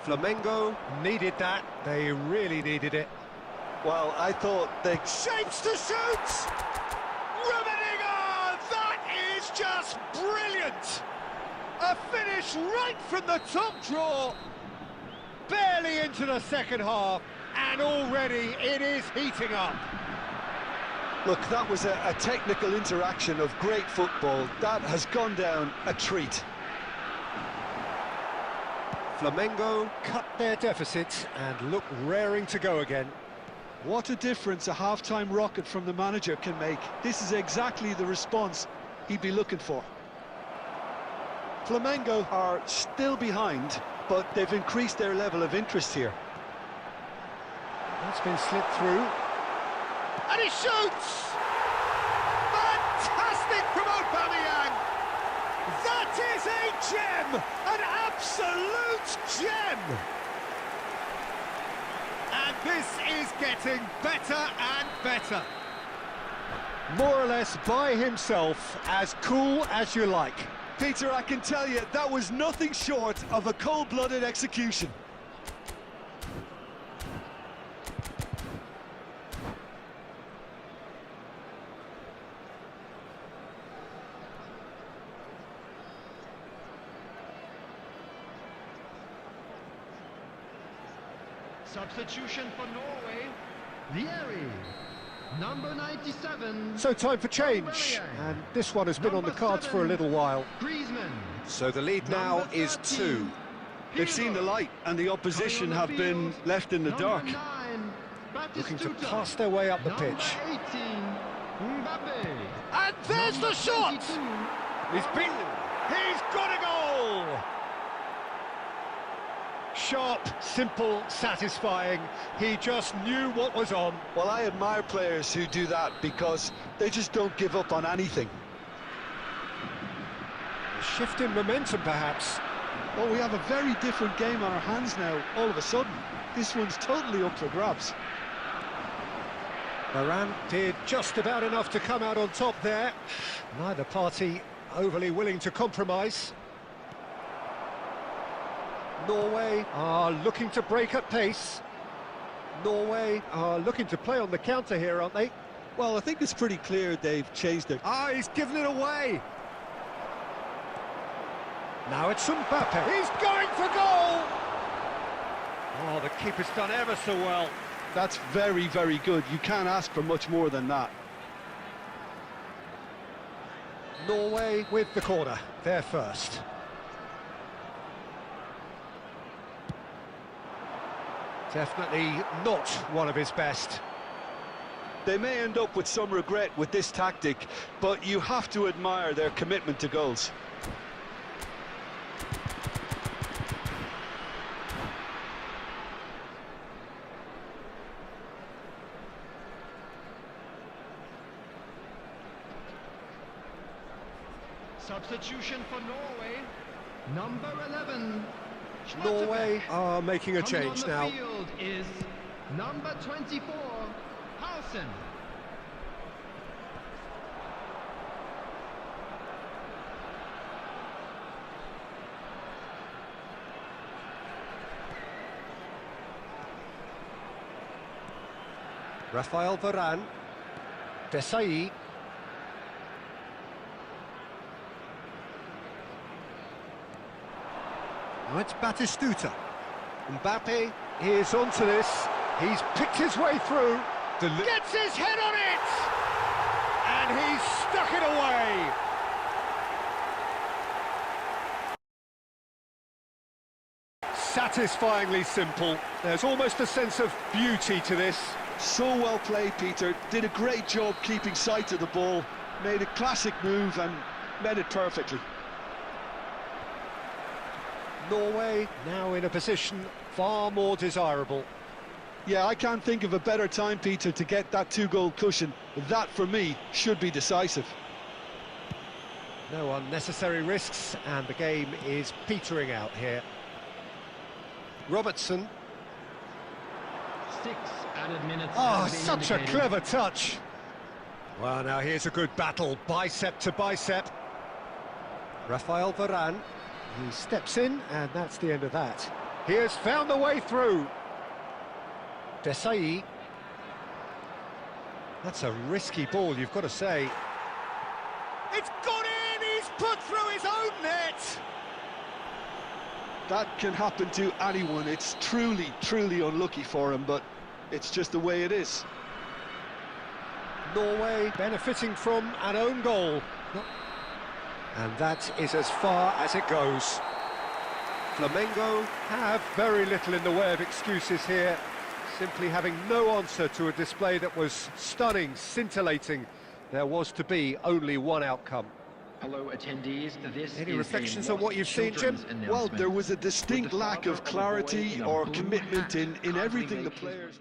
Flamengo needed that. They really needed it. Well, I thought they... Shapes to shoot! Rummenigge! That is just brilliant! A finish right from the top draw. Barely into the second half, and already it is heating up. Look, that was a technical interaction of great football. That has gone down a treat. Flamengo cut their deficit and look raring to go again. What a difference a half-time rocket from the manager can make. This is exactly the response he'd be looking for. Flamengo are still behind, but they've increased their level of interest here. That's been slipped through. And he shoots! Fantastic from Aubameyang! That is a gem! An absolute gem! And this is getting better and better. More or less by himself, as cool as you like. Peter, I can tell you, that was nothing short of a cold-blooded execution. Substitution for Norway. Vieri. Number 97. So time for change, and this one has been on the cards for a little while. Griezmann. So the lead now is 2. They've seen the light, and the opposition have been left in the dark. Looking to pass their way up the pitch. 18. Mbappe. And there's the shot! 22. He's beaten. He's got a goal! Sharp, simple, satisfying. He just knew what was on. Well, I admire players who do that because they just don't give up on anything. A shift in momentum, perhaps. Well, we have a very different game on our hands now, all of a sudden. This one's totally up for grabs. Varane did just about enough to come out on top there. Neither party overly willing to compromise. Norway are looking to break at pace. Norway are looking to play on the counter here, aren't they? Well, I think it's pretty clear they've changed their... Ah, he's given it away. Now it's Mbappe. He's going for goal! Oh, the keeper's done ever so well. That's very, very good. You can't ask for much more than that. Norway with the corner, they're first. Definitely not one of his best. They may end up with some regret with this tactic, but you have to admire their commitment to goals. Substitution for Norway. Number 11. Norway are making a change Coming now. on the field is number 24, Hausen. Rafael Varane. Desai. Now it's Batistuta. Mbappe is onto this. He's picked his way through. Gets his head on it! And he's stuck it away! Satisfyingly simple. There's almost a sense of beauty to this. So well played, Peter. Did a great job keeping sight of the ball. Made a classic move and met it perfectly. Norway now in a position far more desirable. Yeah, I can't think of a better time, Peter, to get that two-goal cushion. That, for me, should be decisive. No unnecessary risks, and the game is petering out here. Robertson. 6 added minutes. Oh, have been such a indicated. clever touch. Well, now here's a good battle, bicep to bicep. Rafael Varane, he steps in, and that's the end of that. He has found the way through. Desai. That's a risky ball, you've got to say. It's gone in, he's put through his own net. That can happen to anyone. It's truly, truly unlucky for him, but it's just the way it is. Norway benefiting from an own goal. And that is as far as it goes. Flamengo have very little in the way of excuses here, simply having no answer to a display that was stunning, scintillating. There was to be only one outcome. Hello, attendees. This Any is reflections a on what you've seen, Jim? children's Well, announcement. there was a distinct With the lack of father of the boy clarity in a or blue commitment hat in kindly everything the make his players...